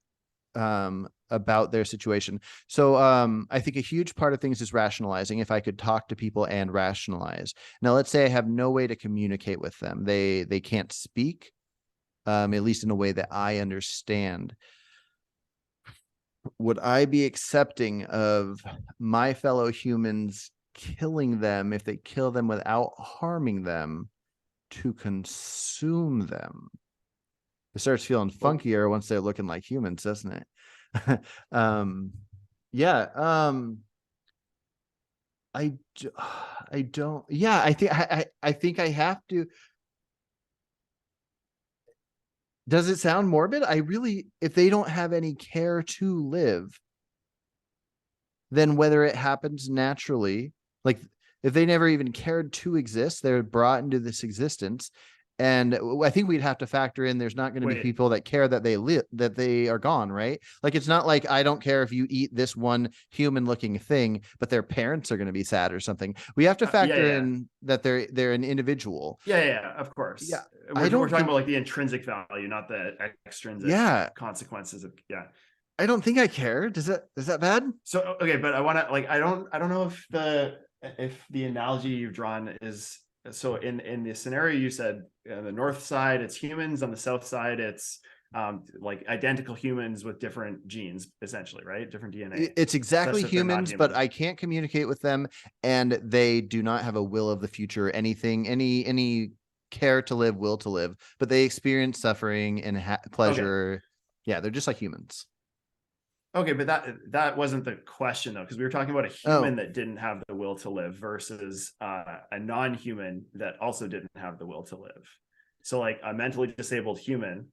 about their situation? So I think a huge part of things is rationalizing. If I could talk to people and rationalize. Now, let's say I have no way to communicate with them. They can't speak, at least in a way that I understand. Would I be accepting of my fellow humans killing them if they kill them without harming them to consume them? It starts feeling funkier once they're looking like humans, doesn't it? Yeah. I I don't. Yeah, I think I have to. Does it sound morbid? I really, if they don't have any care to live, then whether it happens naturally, like if they never even cared to exist, they're brought into this existence, And I think we'd have to factor in there's not going to be Wait. people that care that they live, that they are gone, right? Like it's not like I don't care if you eat this one human looking thing, but their parents are going to be sad or something. We have to Yeah, factor yeah. in that they're an individual. Yeah, of course. Yeah, We're I don't talking think, about like the intrinsic value, not the extrinsic yeah, consequences of, yeah. I don't think I care. Is that bad? So okay, but I want to like, I don't know if the analogy you've drawn is, so in the scenario you said, on the north side it's humans, on the south side it's like identical humans with different genes, essentially, right? Different DNA, It's exactly such that they're not humans, but human. I can't communicate with them, and they do not have a will of the future, anything, any care to live, will to live, but they experience suffering and Okay. pleasure. Yeah, they're just like humans. Okay, but that wasn't the question though, because we were talking about a Oh, human that didn't have the will to live versus a non-human that also didn't have the will to live. So like a mentally disabled human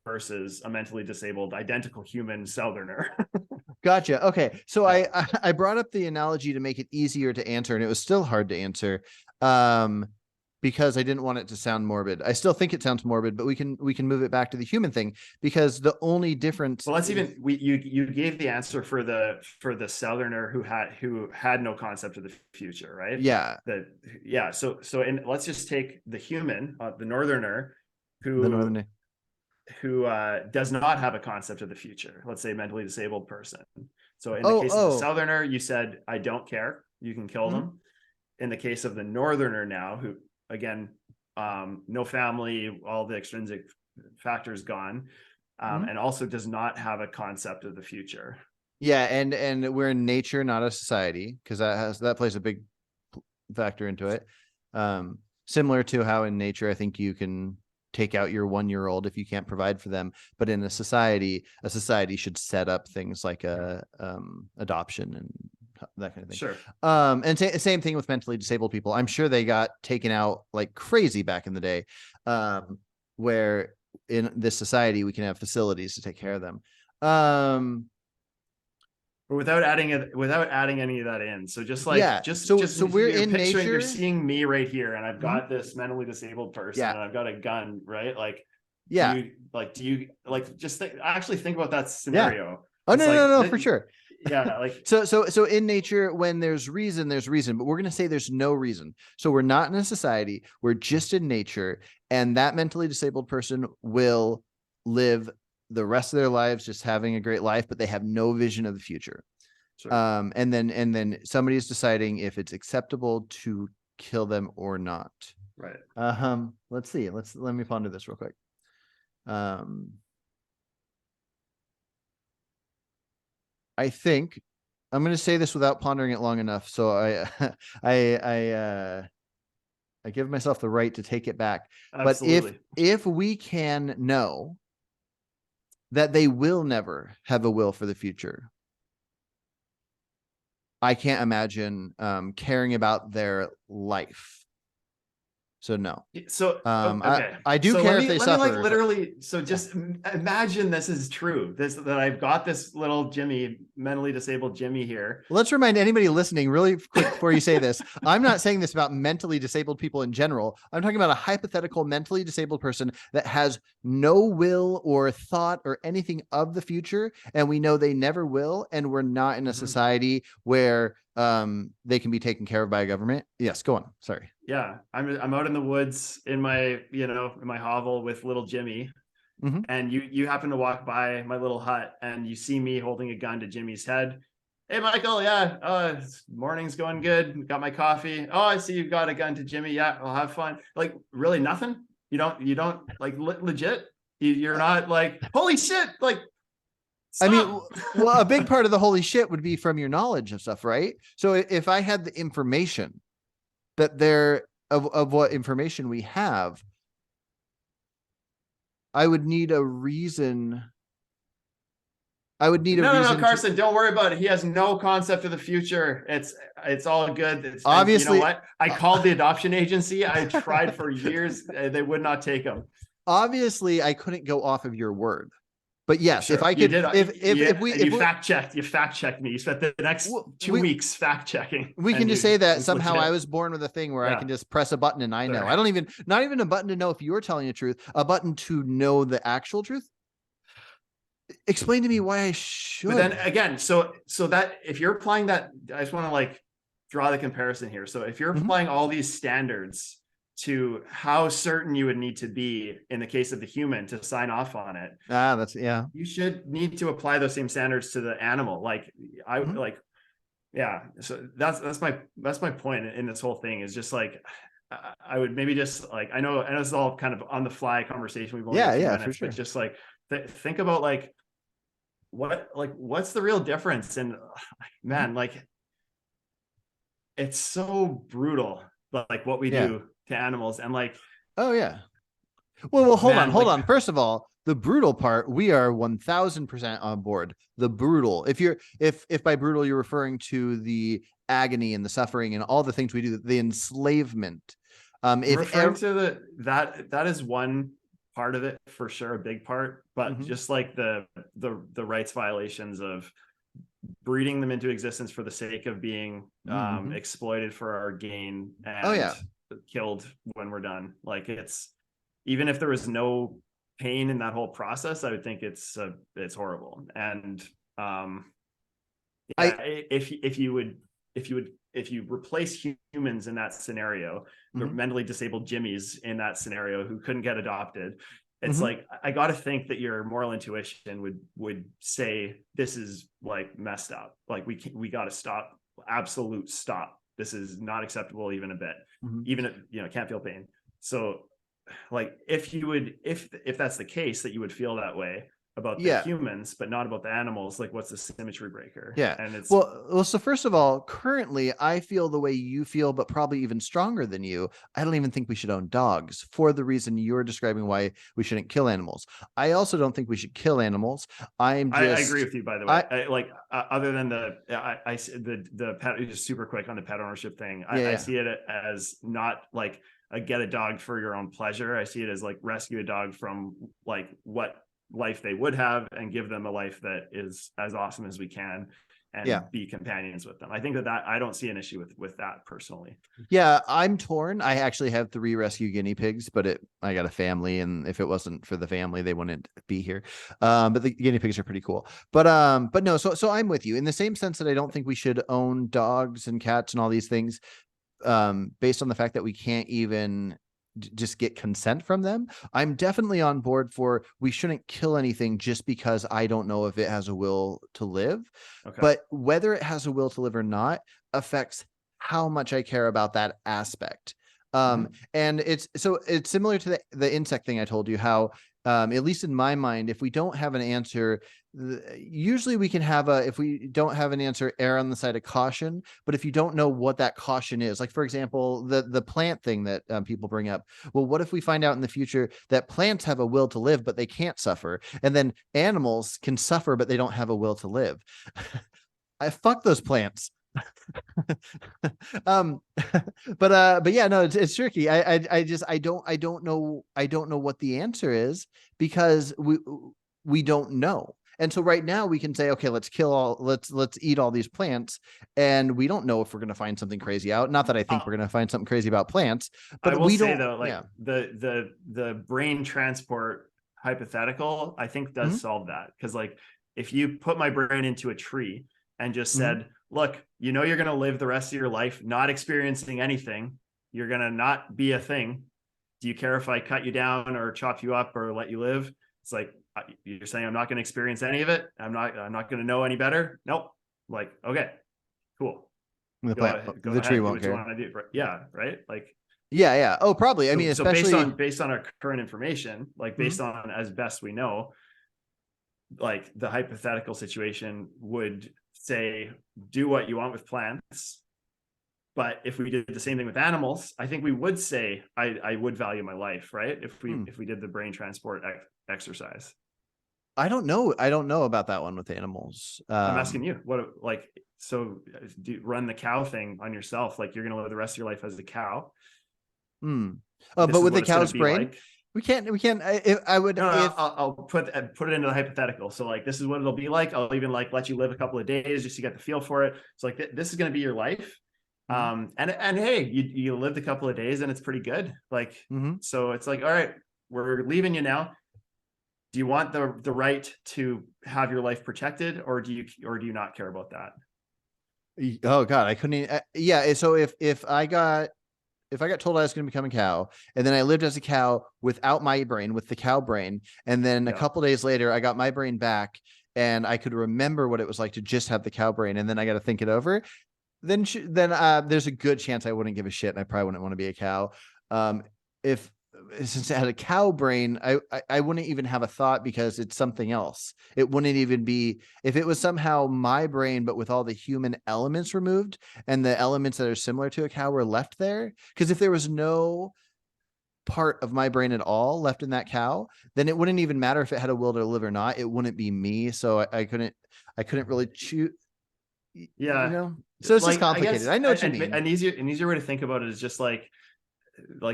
versus a mentally disabled identical human southerner. gotcha. Okay, so Yeah. I brought up the analogy to make it easier to answer, and it was still hard to answer. Because I didn't want it to sound morbid. I still think it sounds morbid, but we can move it back to the human thing, because the only difference Well, let's is, even you gave the answer for the southerner who had no concept of the future, right? yeah, That yeah. So and let's just take the human, the northerner, the who northern. does not have a concept of the future. Let's say a mentally disabled person. So in the Oh, case of the southerner, you said I don't care. You can kill Mhm. them. In the case of the northerner now, who again, no family, all the extrinsic factors gone, Mhm. and also does not have a concept of the future. Yeah, and we're in nature, not a society, because that plays a big factor into it. Similar to how in nature, I think you can take out your 1-year-old if you can't provide for them, but in a society should set up things like a adoption and that kind of thing. Sure. And same thing with mentally disabled people. I'm sure they got taken out like crazy back in the day, where in this society we can have facilities to take care of them. But without adding any of that in. So just like Yeah. just So we're you're in picturing, you're nature. seeing me right here, and I've Mhm. got this mentally disabled person, Yeah. and I've got a gun, right? Like, Yeah. do you like just actually think about that Yeah. scenario? Oh, It's like no, for sure. yeah, like So in nature, when there's reason, but we're going to say there's no reason. So we're not in a society, we're just in nature, and that mentally disabled person will live the rest of their lives just having a great life, but they have no vision of the future. sure. And then somebody is deciding if it's acceptable to kill them or not. Right. Let's see. Let me ponder this real quick. I think I'm going to say this without pondering it long enough. So I give myself the right to take it back. Absolutely. But if we can know that they will never have a will for the future, I can't imagine caring about their life. So no. So okay. okay, I do so care if they let me like suffer. literally. So just imagine this is true. That I've got this little Jimmy, mentally disabled Jimmy here. Let's remind anybody listening really quick before you say this. I'm not saying this about mentally disabled people in general. I'm talking about a hypothetical mentally disabled person that has no will or thought or anything of the future, and we know they never will, and we're not in a society where they can be taken care of by a government. Yes, go on. Sorry. Yeah, I'm out in the woods in my in my hovel with little Jimmy, and you happen to walk by my little hut, and you see me holding a gun to Jimmy's head. Hey, Michael, yeah, morning's going good. Got my coffee. Oh, I see you've got a gun to Jimmy. Yeah, I'll have fun. Like, really, nothing? You don't like legit? You're not like, holy shit, like. Stop. I mean, well, a big part of the holy shit would be from your knowledge of stuff, right? So if I had the information that of what information we have, I would need a reason. No, Carson, don't worry about it. He has no concept of the future. It's all good. Obviously, you know what? I called the adoption agency. I tried for years. They would not take him. Obviously, I couldn't go off of your word. But yes, if Sure. I You could, did. if we, And if you we, fact checked me. You spent the next two we, weeks fact checking, we can and just you say it that was somehow I legit. was born with a thing where I Yeah, can just press a button and I know. sure. I don't even, not even a button to know if you're telling the truth, a button to know the actual truth. Explain to me why I should. But then again, so that if you're applying that, I just want to like draw the comparison here. So if you're applying all these standards to how certain you would need to be in the case of the human to sign off on it, that's you should need to apply those same standards to the animal. Like I like, yeah. So that's my point in this whole thing is just like, I would maybe just like, I know it's all kind of on the fly conversation. We've only got a few minutes, for sure. but just like think about like what's the real difference? And man, like it's so brutal, like what we do to animals, and like, oh yeah. Well, hold man, on. First of all, the brutal part, we are 1000% on board. The brutal, if by brutal you're referring to the agony and the suffering and all the things we do, the enslavement. if referring to that is one part of it for sure, a big part, but just like the rights violations of breeding them into existence for the sake of being exploited for our gain and killed when we're done. Like it's, even if there was no pain in that whole process, I would think it's horrible. And if you replace humans in that scenario, the mentally disabled Jimmies in that scenario who couldn't get adopted, it's like, I got to think that your moral intuition would say this is like messed up. Like we got to stop, absolute stop. This is not acceptable even a bit. Even if, can't feel pain. So like if that's the case, that you would feel that way about the humans but not about the animals, like what's the symmetry breaker? And it's well, so first of all, currently I feel the way you feel, but probably even stronger than you. I don't even think we should own dogs for the reason you're describing why we shouldn't kill animals. I also don't think we should kill animals. I agree with you, by the way. Other than the pet, just super quick on the pet ownership thing, I see it as not like get a dog for your own pleasure. I see it as like rescue a dog from like what life they would have and give them a life that is as awesome as we can and be companions with them. I think that I don't see an issue with that personally. Yeah, I'm torn. I actually have 3 rescue guinea pigs, but I got a family, and if it wasn't for the family, they wouldn't be here. But the guinea pigs are pretty cool. But no, so I'm with you in the same sense that I don't think we should own dogs and cats and all these things based on the fact that we can't even just get consent from them. I'm definitely on board for we shouldn't kill anything just because I don't know if it has a will to live. But whether it has a will to live or not affects how much I care about that aspect. And it's similar to the insect thing I told you, how at least in my mind, if we don't have an answer, usually we can have if we don't have an answer, err on the side of caution. But if you don't know what that caution is, like for example, the plant thing that people bring up, well, what if we find out in the future that plants have a will to live, but they can't suffer, and then animals can suffer, but they don't have a will to live? I fuck those plants. But yeah, no, it's tricky. I don't know what the answer is, because we don't know. And so right now we can say, okay, let's eat all these plants, and we don't know if we're going to find something crazy out. Not that I think we're going to find something crazy about plants, but I will say though, like the brain transport hypothetical, I think does solve that. Because like if you put my brain into a tree and just said, look, you're going to live the rest of your life not experiencing anything, you're going to not be a thing. Do you care if I cut you down or chop you up or let you live? It's like, you're saying I'm not going to experience any of it. I'm not going to know any better. Nope. Like, okay, cool. Go the tree won't care. Yeah. Right. Like, yeah. Oh, probably. I mean, especially based on our current information, like based on as best we know, like the hypothetical situation would say, do what you want with plants. But if we did the same thing with animals, I think we would say, I would value my life, right? If we did the brain transport exercise. I don't know about that one with animals. I'm asking you, so run the cow thing on yourself. Like you're going to live the rest of your life as a cow. Oh, but with the cow's brain, we can't, if I would, No, no, if, I'll put it into the hypothetical. So like, this is what it'll be like. I'll even like let you live a couple of days just to get the feel for it. So like, this is going to be your life. Mhm, And hey, you lived a couple of days and it's pretty good. Like, mhm. so it's like, all right, we're leaving you now. Do you want the right to have your life protected, or do you not care about that? Oh God, I couldn't, yeah. So if I got told I was going to become a cow, and then I lived as a cow without my brain, with the cow brain, and then a Yeah. couple days later I got my brain back and I could remember what it was like to just have the cow brain, and then I got to think it over, then there's a good chance I wouldn't give a shit and I probably wouldn't want to be a cow. If Since it had a cow brain, I wouldn't even have a thought because it's something else. It wouldn't even be, if it was somehow my brain but with all the human elements removed and the elements that are similar to a cow were left there. Because if there was no part of my brain at all left in that cow, then it wouldn't even matter if it had a will to live or not. It wouldn't be me. So I couldn't really choose, you Yeah. know. So it's just Like, I complicated. guess I know what you mean. an easier way to think about it is just like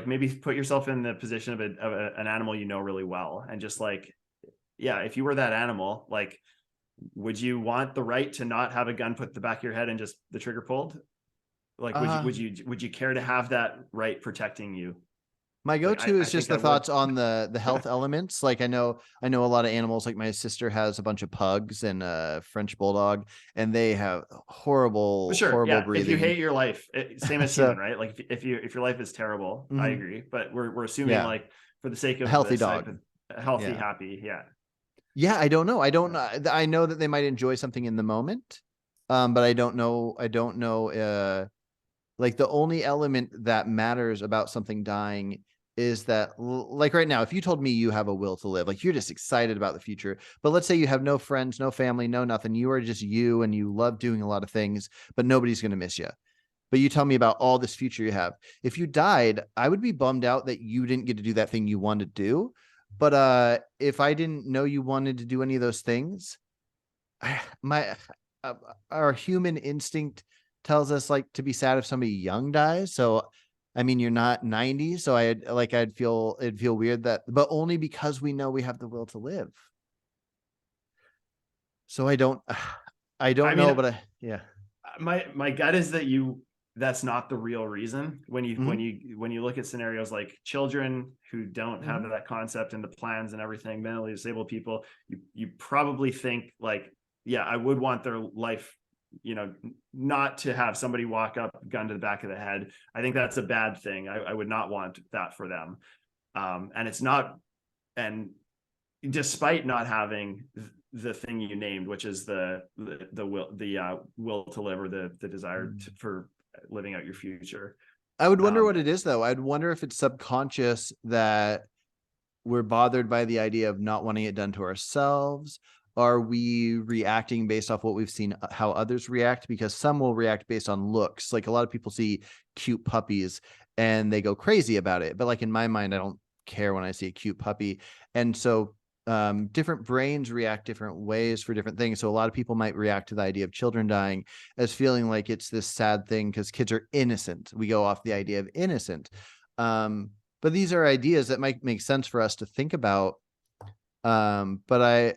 maybe put yourself in the position of an animal you know really well, and just like, yeah, if you were that animal, like, would you want the right to not have a gun put at the back of your head and just the trigger pulled? Like, Uh, would you care to have that right protecting you? My Like, go-to I is just think I the would. thoughts on the health elements. Like I know a lot of animals. Like my sister has a bunch of pugs and a French bulldog, and they have But horrible, sure, horrible yeah. If you breathing. hate your life, same as So human, right? Like, if your life is terrible, I mhm, agree. But we're assuming, yeah, like, for the sake a of healthy this dog. healthy, Yeah, happy, yeah. yeah. I don't know. I don't. Yeah. I know that they might enjoy something in the moment, but I don't know. I don't know. Like the only element that matters about something dying is that, like right now, if you told me you have a will to live, like you're just excited about the future, but let's say you have no friends, no family, no nothing, you are just you and you love doing a lot of things, but nobody's going to miss you. But you tell me about all this future you have. If you died, I would be bummed out that you didn't get to do that thing you wanted to do. But if I didn't know you wanted to do any of those things, my uh, our human instinct tells us like to be sad if somebody young dies. So I mean, you're not 90, so it'd feel weird that, but only because we know we have the will to live. So I I don't mean, know, but yeah. my gut is that that's not the real reason. Hmm. When you look at scenarios like children who don't have Hmm. that concept and the plans and everything, mentally disabled people, you probably think like, yeah, I would want their life, not to have somebody walk up, gun to the back of the head. I think that's a bad thing. I would not want that for them. And it's not, and despite not having the thing you named, which is the will to live, or the desire for living out your future. I would wonder Um, what it is though. I'd wonder if it's subconscious that we're bothered by the idea of not wanting it done to ourselves. Are we reacting based off what we've seen how others react? Because some will react based on looks. Like a lot of people see cute puppies and they go crazy about it. But like in my mind, I don't care when I see a cute puppy. And so different brains react different ways for different things. So a lot of people might react to the idea of children dying as feeling like it's this sad thing because kids are innocent. We go off the idea of innocent. Um, but these are ideas that might make sense for us to think about. But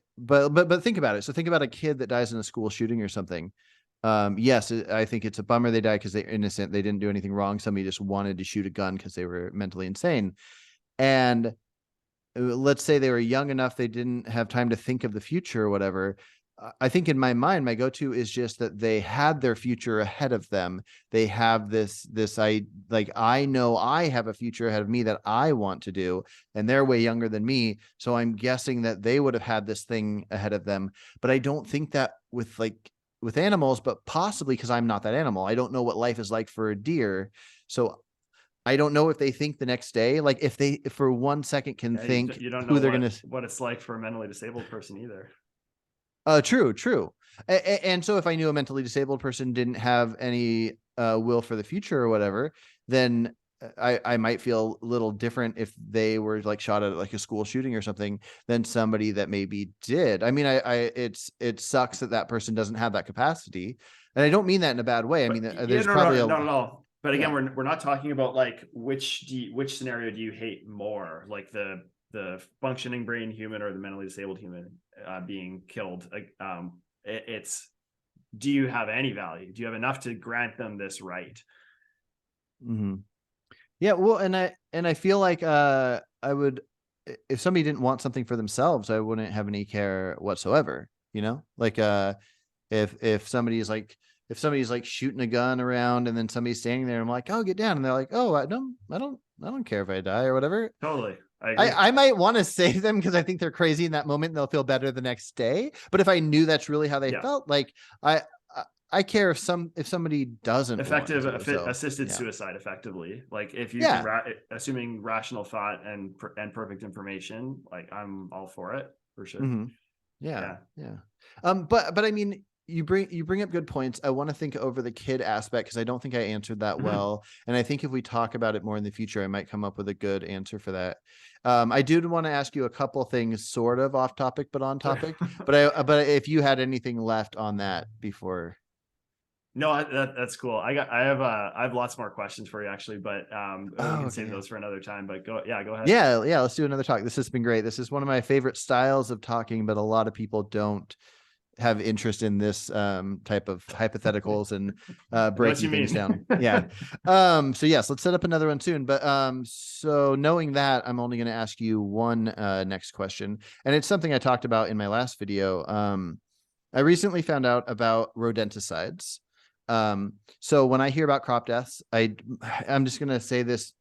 think about it. So think about a kid that dies in a school shooting or something. Yes, I think it's a bummer they die because they're innocent. They didn't do anything wrong. Somebody just wanted to shoot a gun because they were mentally insane. And let's say they were young enough, they didn't have time to think of the future or whatever. I think in my mind, my go-to is just that they had their future ahead of them. They have I know I have a future ahead of me that I want to do, and they're way younger than me. So I'm guessing that they would have had this thing ahead of them. But I don't think that with animals, but possibly because I'm not that animal. I don't know what life is like for a deer. So I don't know if they think the next day, like if they if for 1 second can yeah, think you don't who know they're gonna. what it's like for a mentally disabled person either. True, true. And so if I knew a mentally disabled person didn't have any will for the future or whatever, then I might feel a little different if they were like shot at like a school shooting or something than somebody that maybe did. I mean, it sucks that that person doesn't have that capacity, and I don't mean that in a bad way. I mean, But yeah, there's probably a no, no. But again, yeah. we're not talking about like which scenario do you hate more, like the functioning brain human or the mentally disabled human being killed. It's, do you have any value? Do you have enough to grant them this right? Mm-hmm. Yeah, well, and I feel like I would, if somebody didn't want something for themselves, I wouldn't have any care whatsoever, you know? Like if somebody's like shooting a gun around and then somebody's standing there, I'm like, "Oh, get down." And they're like, "Oh, I don't care if I die or whatever." Totally. I agree. I might want to save them because I think they're crazy in that moment and they'll feel better the next day. But if I knew that's really how they Yeah. felt, like I care if somebody doesn't Effective want to, so, assisted yeah. suicide, effectively. Like if you Yeah. can assuming rational thought and perfect information, like I'm all for it for sure. Mhm. Yeah. Yeah. Yeah. But I mean, you bring up good points. I want to think over the kid aspect because I don't think I answered that Mhm. well. And I think if we talk about it more in the future, I might come up with a good answer for that. I do want to ask you a couple things sort of off topic, but on topic. But if you had anything left on that before. No, that's cool. I have lots more questions for you actually, but we Oh, can okay. save those for another time. But go ahead. Yeah. Let's do another talk. This has been great. This is one of my favorite styles of talking, but a lot of people don't have interest in this type of hypotheticals and breaking things down. Yeah. So yes, let's set up another one soon. But so knowing that, I'm only going to ask you one next question, and it's something I talked about in my last video. I recently found out about rodenticides. So when I hear about crop deaths, I'm just going to say this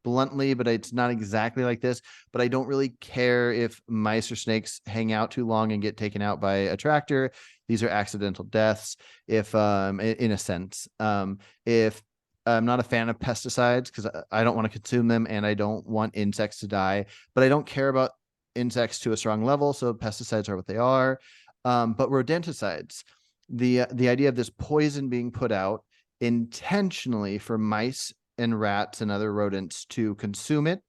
bluntly, but it's not exactly like this, but I don't really care if mice or snakes hang out too long and get taken out by a tractor. These are accidental deaths. If in a sense, if I'm not a fan of pesticides because I don't want to consume them and I don't want insects to die, but I don't care about insects to a strong level, so pesticides are what they are. But rodenticides, the idea of this poison being put out intentionally for mice and rats and other rodents to consume it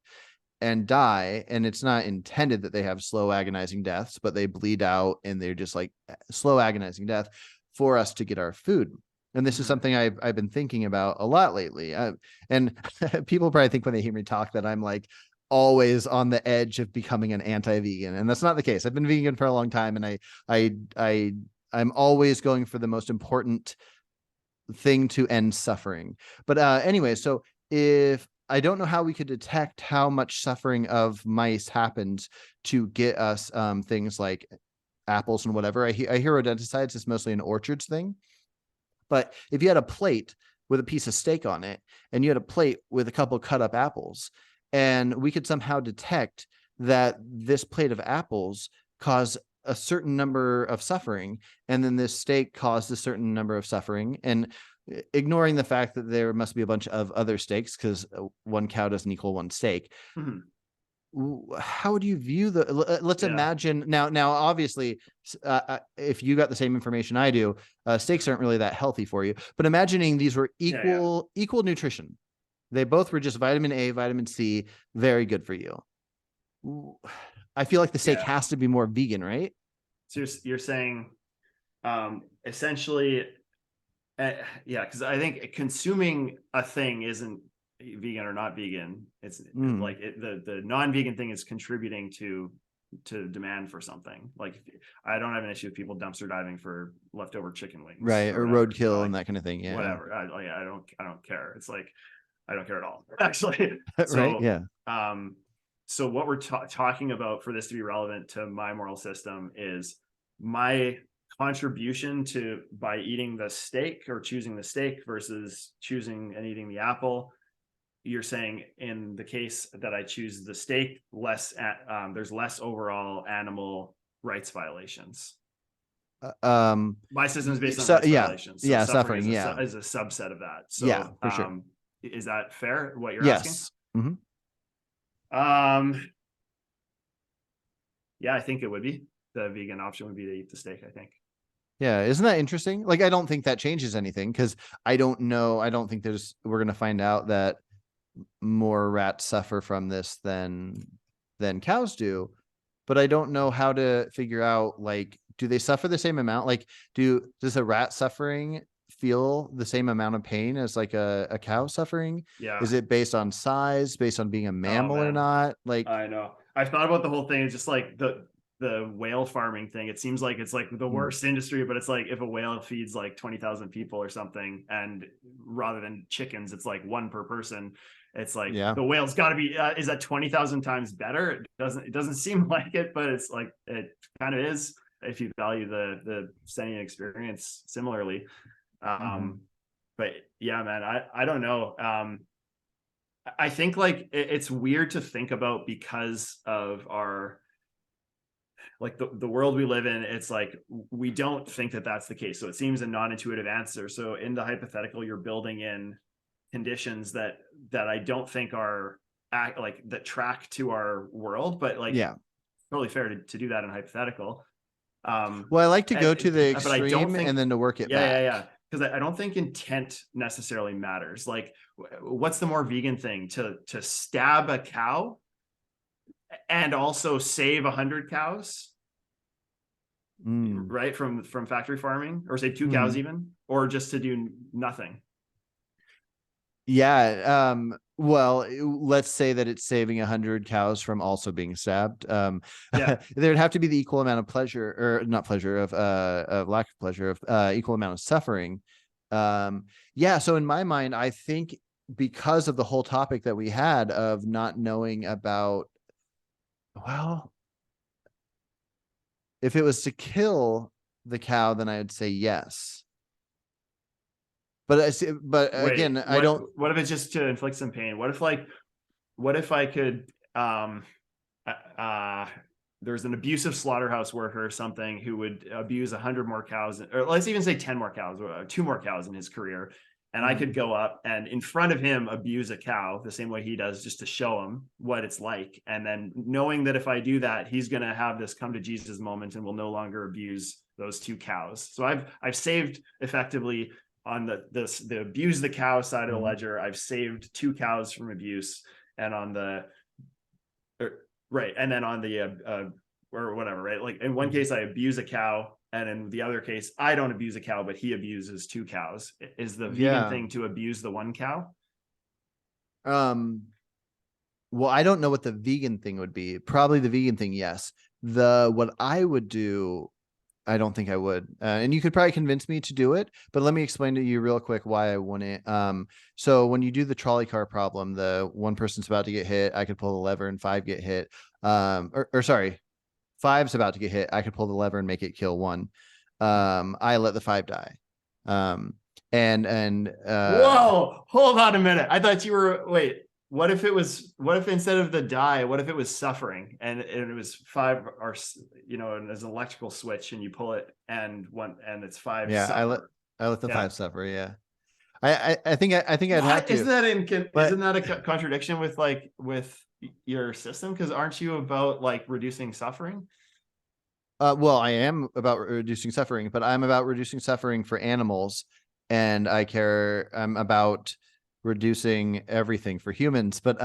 and die, and it's not intended that they have slow agonizing deaths, but they bleed out and they're just like slow agonizing death for us to get our food. And this is something I've been thinking about a lot lately. And people probably think when they hear me talk that I'm like always on the edge of becoming an anti-vegan, and that's not the case. I've been vegan for a long time, and I'm always going for the most important thing to end suffering. But anyway, so if I don't know how we could detect how much suffering of mice happens to get us things like apples and whatever. I hear rodenticides is mostly an orchards thing. But if you had a plate with a piece of steak on it and you had a plate with a couple cut up apples, and we could somehow detect that this plate of apples caused a certain number of suffering, and then this steak caused a certain number of suffering, and ignoring the fact that there must be a bunch of other steaks because one cow doesn't equal one steak. Mhm. How do you view let's imagine now obviously if you got the same information I do, steaks aren't really that healthy for you, but imagining these were equal nutrition, they both were just vitamin A, vitamin C, very good for you. I feel like the steak has to be more vegan, right? So you're saying essentially because I think consuming a thing isn't vegan or not vegan. It's like the non-vegan thing is contributing to demand for something. Like I don't have an issue with people dumpster diving for leftover chicken wings, right? Or whatever, roadkill like, and that kind of thing. Yeah, whatever. I don't care. It's like I don't care at all, actually. right? So Yeah. So what we're talking about for this to be relevant to my moral system is my contribution to by eating the steak or choosing the steak versus choosing and eating the apple. You're saying in the case that I choose the steak, there's less overall animal rights violations. My system is based on rights violations. So suffering is a subset of that. So yeah, for sure. Is that fair? What you're asking? Mm-hmm. Yeah, I think it would be. The vegan option would be to eat the steak, I think. Yeah, isn't that interesting? Like, I don't think that changes anything because I don't know. I don't think we're going to find out that more rats suffer from this than cows do. But I don't know how to figure out, like, do they suffer the same amount? Like, does a rat suffering feel the same amount of pain as like a cow suffering? Yeah. Is it based on size, based on being a mammal or not? Like, I know. I've thought about the whole thing. It's just like the whale farming thing. It seems like it's like the worst industry, but it's like if a whale feeds like 20,000 people or something, and rather than chickens, it's like one per person. It's like Yeah. the whale's got to be. Is that 20,000 times better? It doesn't seem like it, but it's like it kind of is if you value the sentient experience similarly. But yeah, man, I don't know. I think like it's weird to think about because of our like the world we live in. It's like we don't think that that's the case, so it seems a non-intuitive answer. So in the hypothetical, you're building in conditions that I don't think are like that track to our world, but like Yeah. totally fair to do that in hypothetical. Well, I like to go to the But I don't extreme think, and then to work it yeah, back. because I don't think intent necessarily matters. Like, what's the more vegan thing, to stab a cow and also save 100 cows, right, from factory farming, or say 2 cows even, or just to do nothing? Yeah. Well, let's say that it's saving 100 cows from also being stabbed. Yeah. There'd have to be the equal amount of pleasure, or not pleasure, of lack of pleasure, of equal amount of suffering. Yeah. So in my mind, I think because of the whole topic that we had of not knowing about, well, if it was to kill the cow, then I would say yes. But Wait, again, I don't. what if it's just to inflict some pain? What if I could, there's an abusive slaughterhouse worker or something who would abuse 100 more cows, or let's even say 10 more cows, or 2 more cows in his career. And I could go up and in front of him abuse a cow the same way he does, just to show him what it's like. And then knowing that if I do that, he's going to have this come to Jesus moment and will no longer abuse those 2 cows. So I've saved effectively on the abuse the cow side of the ledger. I've saved 2 cows from abuse, and on the right, and then on the or whatever, right? Like in one case I abuse a cow, and in the other case I don't abuse a cow, but he abuses 2 cows. Is the vegan thing to abuse the 1 cow? Well, I don't know what the vegan thing would be. Probably the vegan thing, yes. What I would do, I don't think I would. And you could probably convince me to do it, but let me explain to you real quick why I wouldn't. So when you do the trolley car problem, the one person's about to get hit, I could pull the lever and 5 get hit. Or sorry, 5's about to get hit, I could pull the lever and make it kill 1. I let the 5 die. Whoa, hold on a minute. I thought you were, wait, what if instead of the die, what if it was suffering, and it was 5, or and there's an electrical switch and you pull it and it's 5. Yeah, suffer. I let the 5 suffer. Yeah. I think I'd have to. Isn't that a contradiction with your system? Because aren't you about like reducing suffering? Well, I am about reducing suffering, but I'm about reducing suffering for animals, and I'm about reducing everything for humans, but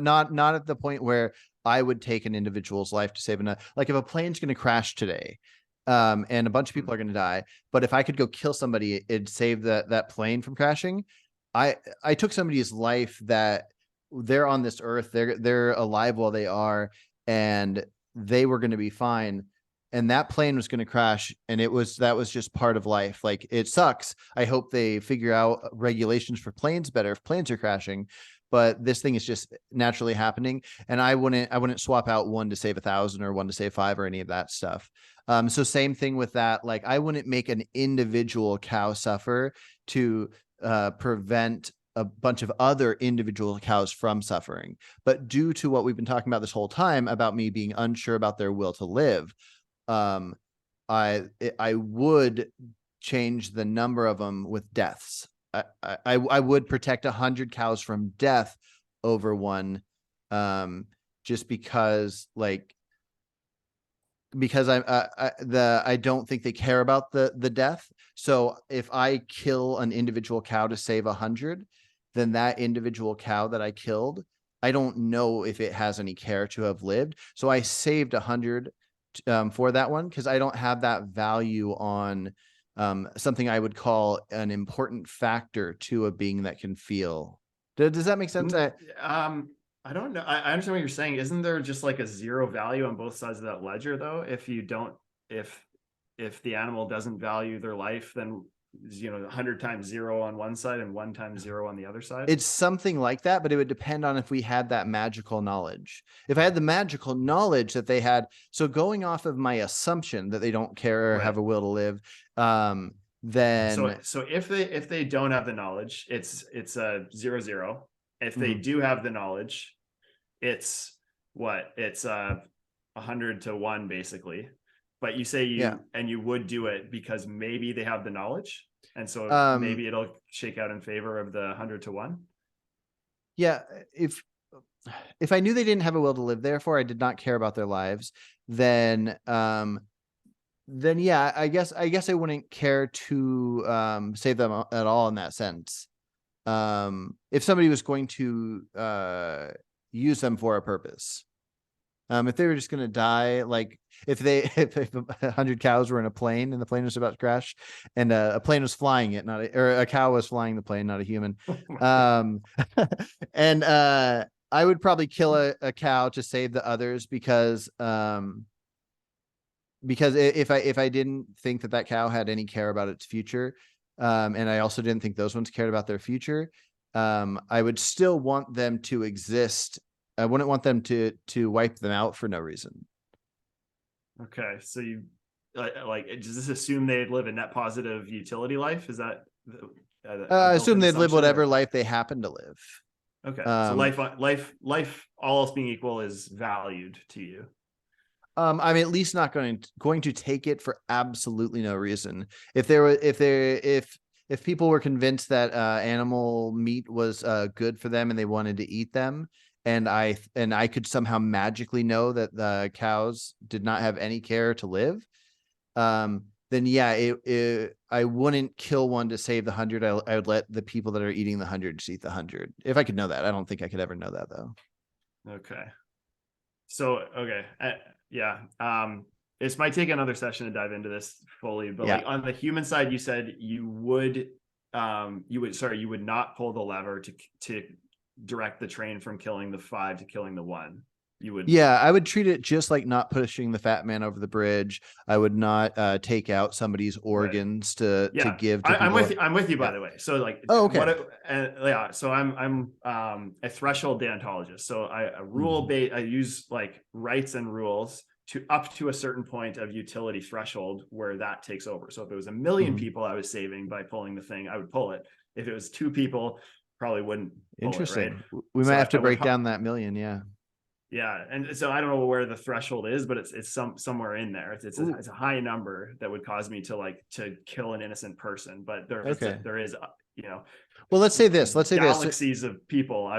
not at the point where I would take an individual's life to save like if a plane's going to crash today, and a bunch of people are going to die, but if I could go kill somebody, it'd save that plane from crashing. I took somebody's life that they're on this earth, they're alive while they are, and they were going to be fine. And that plane was going to crash, and that was just part of life. Like, it sucks. I hope they figure out regulations for planes better if planes are crashing, but this thing is just naturally happening. And I wouldn't swap out 1 to save 1,000 or 1 to save 5 or any of that stuff. So same thing with that. Like, I wouldn't make an individual cow suffer to prevent a bunch of other individual cows from suffering. But due to what we've been talking about this whole time about me being unsure about their will to live, I would change the number of them with deaths. I would protect 100 cows from death over 1, just because I don't think they care about the death. So if I kill an individual cow to save 100, then that individual cow that I killed, I don't know if it has any care to have lived. So I saved 100 for that one, because I don't have that value on something I would call an important factor to a being that can feel. Does that make sense? I don't know. I understand what you're saying. Isn't there just like a zero value on both sides of that ledger though? If if the animal doesn't value their life, then 100 times zero on one side and 1 times 0 on the other side. It's something like that, but it would depend on if we had that magical knowledge. If I had the magical knowledge that they had, so going off of my assumption that they don't care or have a will to live, then so if they don't have the knowledge, it's a 0-0. If they do have the knowledge, it's what? It's 100 to 1 basically. But you say you would do it because maybe they have the knowledge, and so maybe it'll shake out in favor of the 100 to 1. Yeah, if I knew they didn't have a will to live, therefore I did not care about their lives, then yeah, I guess I wouldn't care to save them at all in that sense. If somebody was going to use them for a purpose. If they were just going to die, like if 100 cows were in a plane and the plane was about to crash and a plane was flying it, or a cow was flying the plane, not a human. And I would probably kill a cow to save the others because if I didn't think that cow had any care about its future, and I also didn't think those ones cared about their future, I would still want them to exist. I wouldn't want them to wipe them out for no reason. Okay, so you like does this assume they'd live a net positive utility life? Is that assume they'd live whatever life they happen to live. Okay, so life, all else being equal, is valued to you. I'm at least not going to take it for absolutely no reason. If people were convinced that animal meat was good for them and they wanted to eat them, and I could somehow magically know that the cows did not have any care to live, then yeah, I wouldn't kill one to save the 100. I would let the people that are eating the 100 just eat the 100. If I could know that. I don't think I could ever know that though. Okay. So, okay. Yeah. This might take another session to dive into this fully, but like on the human side, you said you would not pull the lever to direct the train from killing the 5 to killing the 1. You would. Yeah, I would treat it just like not pushing the fat man over the bridge. I would not take out somebody's organs to give to people. I'm with you by the way. So like, oh, okay. So I'm a threshold deontologist. So I use like rights and rules to up to a certain point of utility threshold where that takes over. So if it was 1 million people I was saving by pulling the thing, I would pull it. If it was 2 people, probably wouldn't. Interesting. Right? We might have to break down that million. Yeah, and so I don't know where the threshold is, but it's somewhere in there. It's a high number that would cause me to kill an innocent person. But there is well, let's say galaxies of people.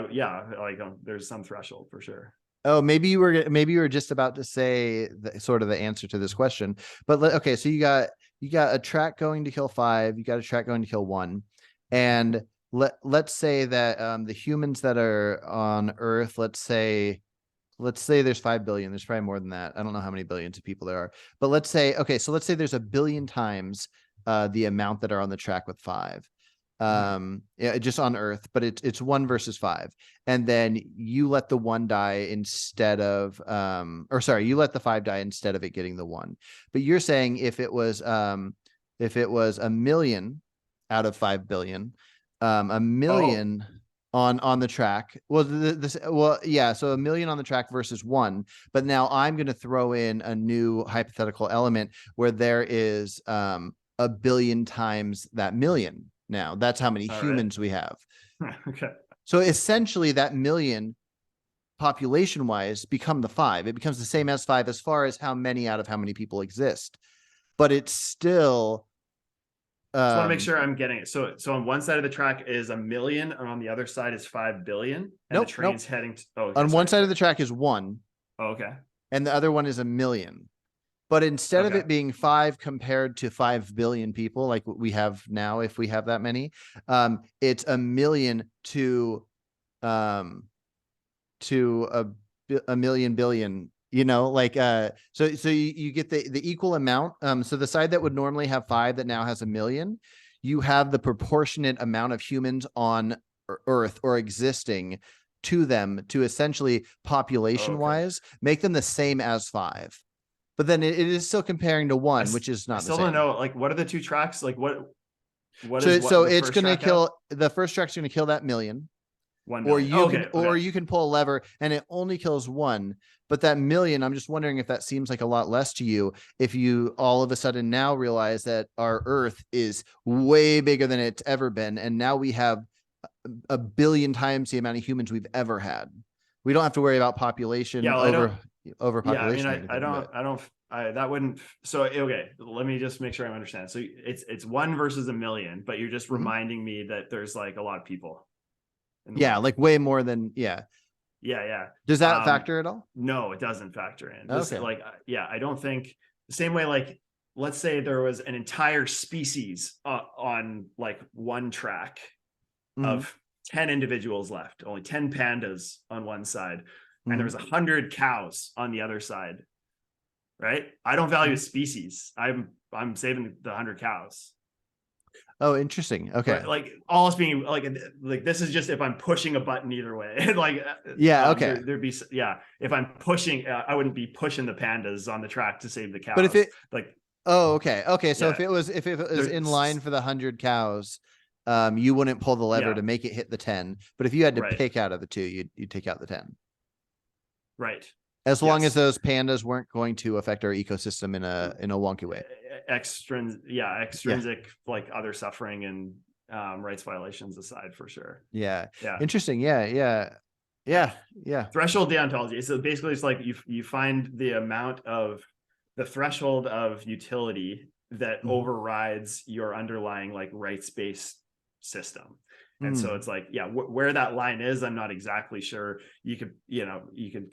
There's some threshold for sure. Oh, maybe you were just about to say sort of the answer to this question. But okay, so you got a track going to kill 5, you got a track going to kill 1, and let's say that the humans that are on Earth, let's say there's 5 billion. There's probably more than that. I don't know how many billions of people there are, but let's say there's 1 billion times the amount that are on the track with 5, just on Earth, but it's 1 versus 5. And then you let the 1 die instead of, you let the 5 die instead of it getting the 1. But you're saying if it was 1 million out of 5 billion, 1 million on the track. Well, so 1 million on the track versus 1. But now I'm going to throw in a new hypothetical element where there is 1 billion times that million. Now that's how many humans we have. Okay. So essentially that million population wise become the 5. It becomes the same as 5 as far as how many out of how many people exist, but it's still. I want to make sure I'm getting it. So on one side of the track is 1 million, and on the other side is 5 billion. And the train's heading to, on one side of the track is 1. Oh, okay. And the other one is 1 million. But instead of it being 5 compared to 5 billion people, like we have now, if we have that many, it's 1 million to a million billion. So you get the equal amount. So the side that would normally have 5 that now has 1 million, you have the proportionate amount of humans on Earth or existing to them to essentially population wise make them the same as 5. But then it is still comparing to 1, which is I not the still same. don't know, like, what are the two tracks? Like, what So is so the it's first going to track have? kill the first track's going to kill that million. 1 Or million. you Okay, can or okay. you can pull a lever and it only kills 1. But that million, I'm just wondering if that seems like a lot less to you if you all of a sudden now realize that our Earth is way bigger than it's ever been, and now we have a billion times the amount of humans we've ever had. We don't have to worry about population Yeah, well, I don't. overpopulation. Yeah, I mean, that wouldn't. So okay, let me just make sure I'm understanding. So it's 1 versus a million, but you're just Mhm. reminding me that there's like a lot of people. Yeah, like way more than Yeah. Does that factor at all? No, it doesn't factor in. Okay. Like, yeah, I don't think the same way. Like, let's say there was an entire species on like one track Mhm. of 10 individuals left, only 10 pandas on one side, and there Mhm. was 100 cows on the other side. Right? I don't value Mhm. species. I'm saving the 100 cows. Oh, interesting. Okay. Right? Like, all else being like this is just if I'm pushing a button either way. Like, Yeah, okay. there'd be, yeah, if I'm pushing, I wouldn't be pushing the pandas on the track to save the cows. But if it like, oh, okay. So yeah, if it was in line there's for the 100 cows, you wouldn't pull the lever yeah, to make it hit the 10. But if you had to right, pick out of the two, you'd take out the 10. right, As long as yes, those pandas weren't going to affect our ecosystem in a wonky way. extrinsic, like other suffering and rights violations aside, for sure. Yeah. Yeah. Interesting. Yeah. Threshold deontology. So basically it's like you find the amount of the threshold of utility that Mhm. overrides your underlying like rights-based system. And so Mm. it's like, yeah, where that line is, I'm not exactly sure. You could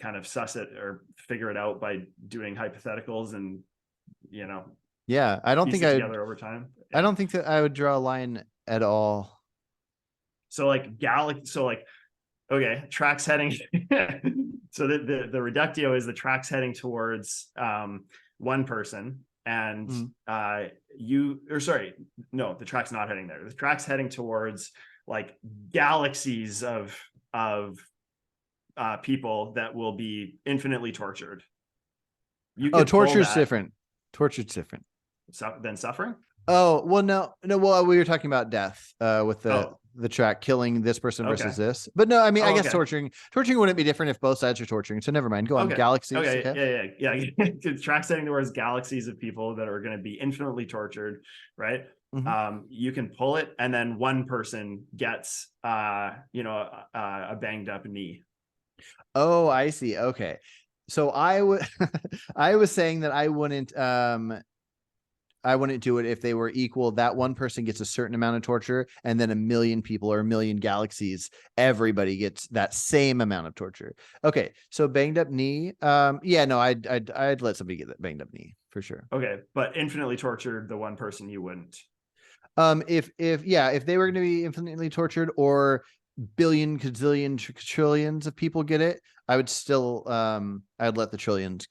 kind of suss it or figure it out by doing hypotheticals and, Yeah. I don't piece think it together over time. I Yeah. don't think that I would draw a line at all. So like okay, tracks heading. So the reductio is the tracks heading towards one person, and Mhm. the track's not heading there. The track's heading towards like galaxies of people that will be infinitely tortured. You Oh, could pull torture's that different. Torture's different. than suffering. Oh, well, no. Well, we were talking about death, with Oh, the track killing this person versus okay. this. But no, I mean, I Oh, guess okay. torturing wouldn't be different if both sides are torturing. So never mind. Go on. Okay. Galaxies. Okay. Okay. Yeah. Track setting towards galaxies of people that are going to be infinitely tortured, right? Mhm. You can pull it, and then one person gets, a banged up knee. Oh, I see. Okay. So I would, I was saying that I wouldn't do it if they were equal. That one person gets a certain amount of torture, and then a million people or a million galaxies, everybody gets that same amount of torture. Okay, so banged up knee. Yeah, no, I'd let somebody get that banged up knee for sure. Okay, but infinitely tortured the one person you wouldn't. If they were going to be infinitely tortured, or billion, gazillion, trillions of people get it, I would still I'd let the trillions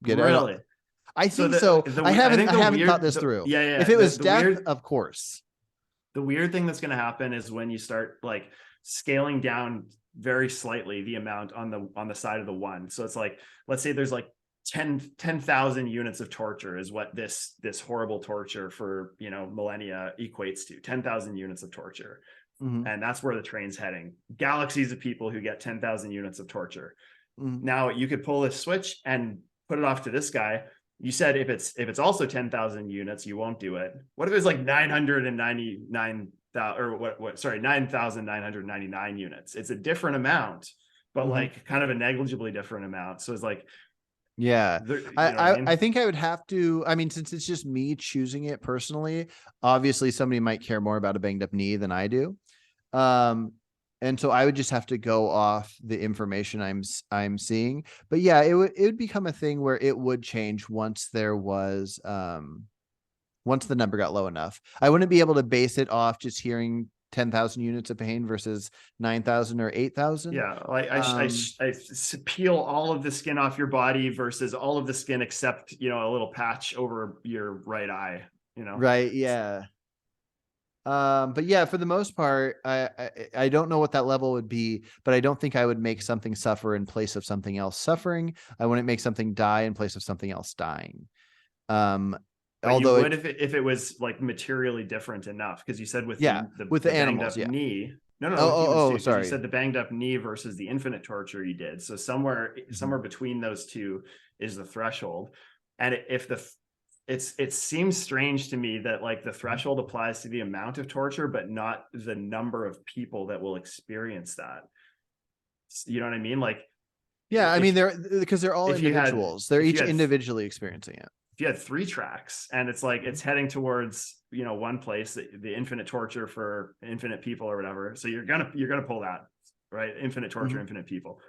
get it. Really? I So think so. I haven't thought this through. Yeah. If it was death, of course. The weird thing that's going to happen is when you start like scaling down very slightly the amount on the side of the one. So it's like, let's say there's like 10,000 units of torture is what this horrible torture for, millennia equates to. 10,000 units of torture. Mhm. And that's where the train's heading. Galaxies of people who get 10,000 units of torture. Mhm. Now you could pull this switch and put it off to this guy. You said if it's also 10,000 units, you won't do it. What if it's like 999,000 or what? Sorry, 9,999 units. It's a different amount, but Mhm. like kind of a negligibly different amount. So it's like, Yeah, I mean? I think I would have to. I mean, since it's just me choosing it personally, obviously somebody might care more about a banged up knee than I do. And so I would just have to go off the information I'm seeing. But yeah, it would become a thing where it would change once there was once the number got low enough. I wouldn't be able to base it off just hearing 10,000 units of pain versus 9,000 or 8,000. Yeah, like I peel all of the skin off your body versus all of the skin except a little patch over your right eye. Right. Yeah. But yeah, for the most part, I don't know what that level would be, but I don't think I would make something suffer in place of something else suffering. I wouldn't make something die in place of something else dying. Um, But you although would it, if it was like materially different enough, because you said with yeah, with the the banged animals, up yeah. knee. No, no, Oh, no, with humans oh, too, oh, because you sorry. said the banged up knee versus the infinite torture you did. So somewhere Mhm. between those two is the threshold. And if the it seems strange to me that like the threshold applies to the amount of torture, but not the number of people that will experience that. You know what I mean? Like Yeah, I mean, if because they're all if you had individuals. They're if you each had individually experiencing it. if you had 3 tracks and it's like it's heading towards one place, the infinite torture for infinite people or whatever, so you're gonna pull that, right? Infinite torture, Mhm. infinite people,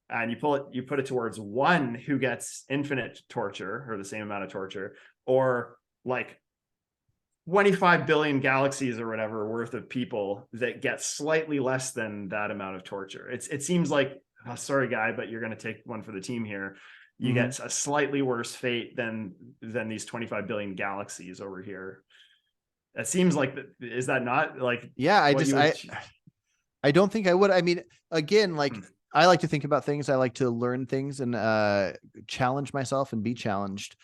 and you put it towards one who gets infinite torture or the same amount of torture, or like 25 billion galaxies or whatever worth of people that get slightly less than that amount of torture. It seems like, oh, sorry guy, but you're going to take one for the team here. You Mhm. get a slightly worse fate than these 25 billion galaxies over here. That seems like is that not like Yeah, what you would I don't think I would. I mean, again, like hmm. I like to think about things. I like to learn things and challenge myself and be challenged.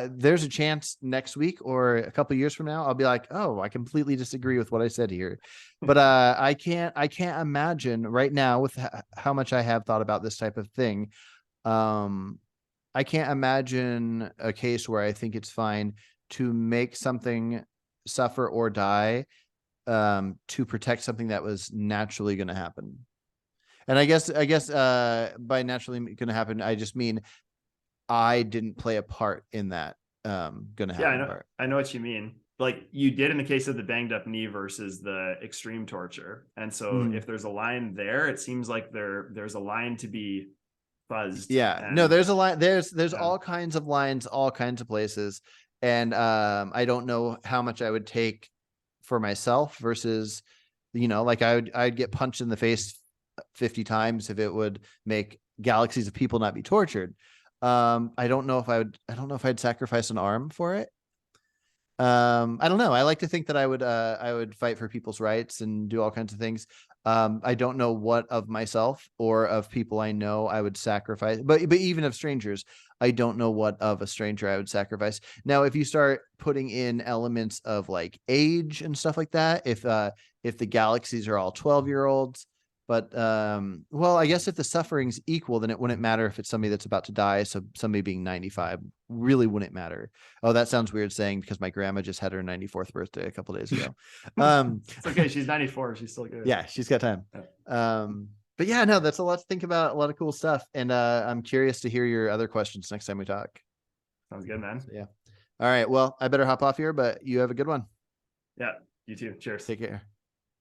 There's a chance next week or a couple years from now, I'll be like, oh, I completely disagree with what I said here. But I can't imagine right now with how much I have thought about this type of thing. Um, I can't imagine a case where I think it's fine to make something suffer or die to protect something that was naturally going to happen. And I guess by naturally going to happen, I just mean I didn't play a part in that going to Yeah, happen part. I know what you mean. Like you did in the case of the banged up knee versus the extreme torture. And so Mhm. if there's a line there, it seems like there's a line to be buzzed. Yeah, no, And there's a line. There's yeah. all kinds of lines, all kinds of places, and I don't know how much I would take for myself versus, like I'd get punched in the face 50 times if it would make galaxies of people not be tortured. I don't know if I would. I don't know if I'd sacrifice an arm for it. I don't know. I like to think that I would fight for people's rights and do all kinds of things. I don't know what of myself or of people I know I would sacrifice, but even of strangers, I don't know what of a stranger I would sacrifice. Now, if you start putting in elements of like age and stuff like that, if the galaxies are all 12-year-olds, but well, I guess if the suffering's equal, then it wouldn't matter if it's somebody that's about to die. So somebody being 95 really wouldn't matter. Oh, that sounds weird saying because my grandma just had her 94th birthday a couple days ago. It's okay. She's 94. She's still good. Yeah, she's got time. Yeah. But yeah, no, that's a lot to think about, a lot of cool stuff. And I'm curious to hear your other questions next time we talk. Sounds good, man. So, yeah. All right. Well, I better hop off here, but you have a good one. Yeah. You too. Cheers. Take care.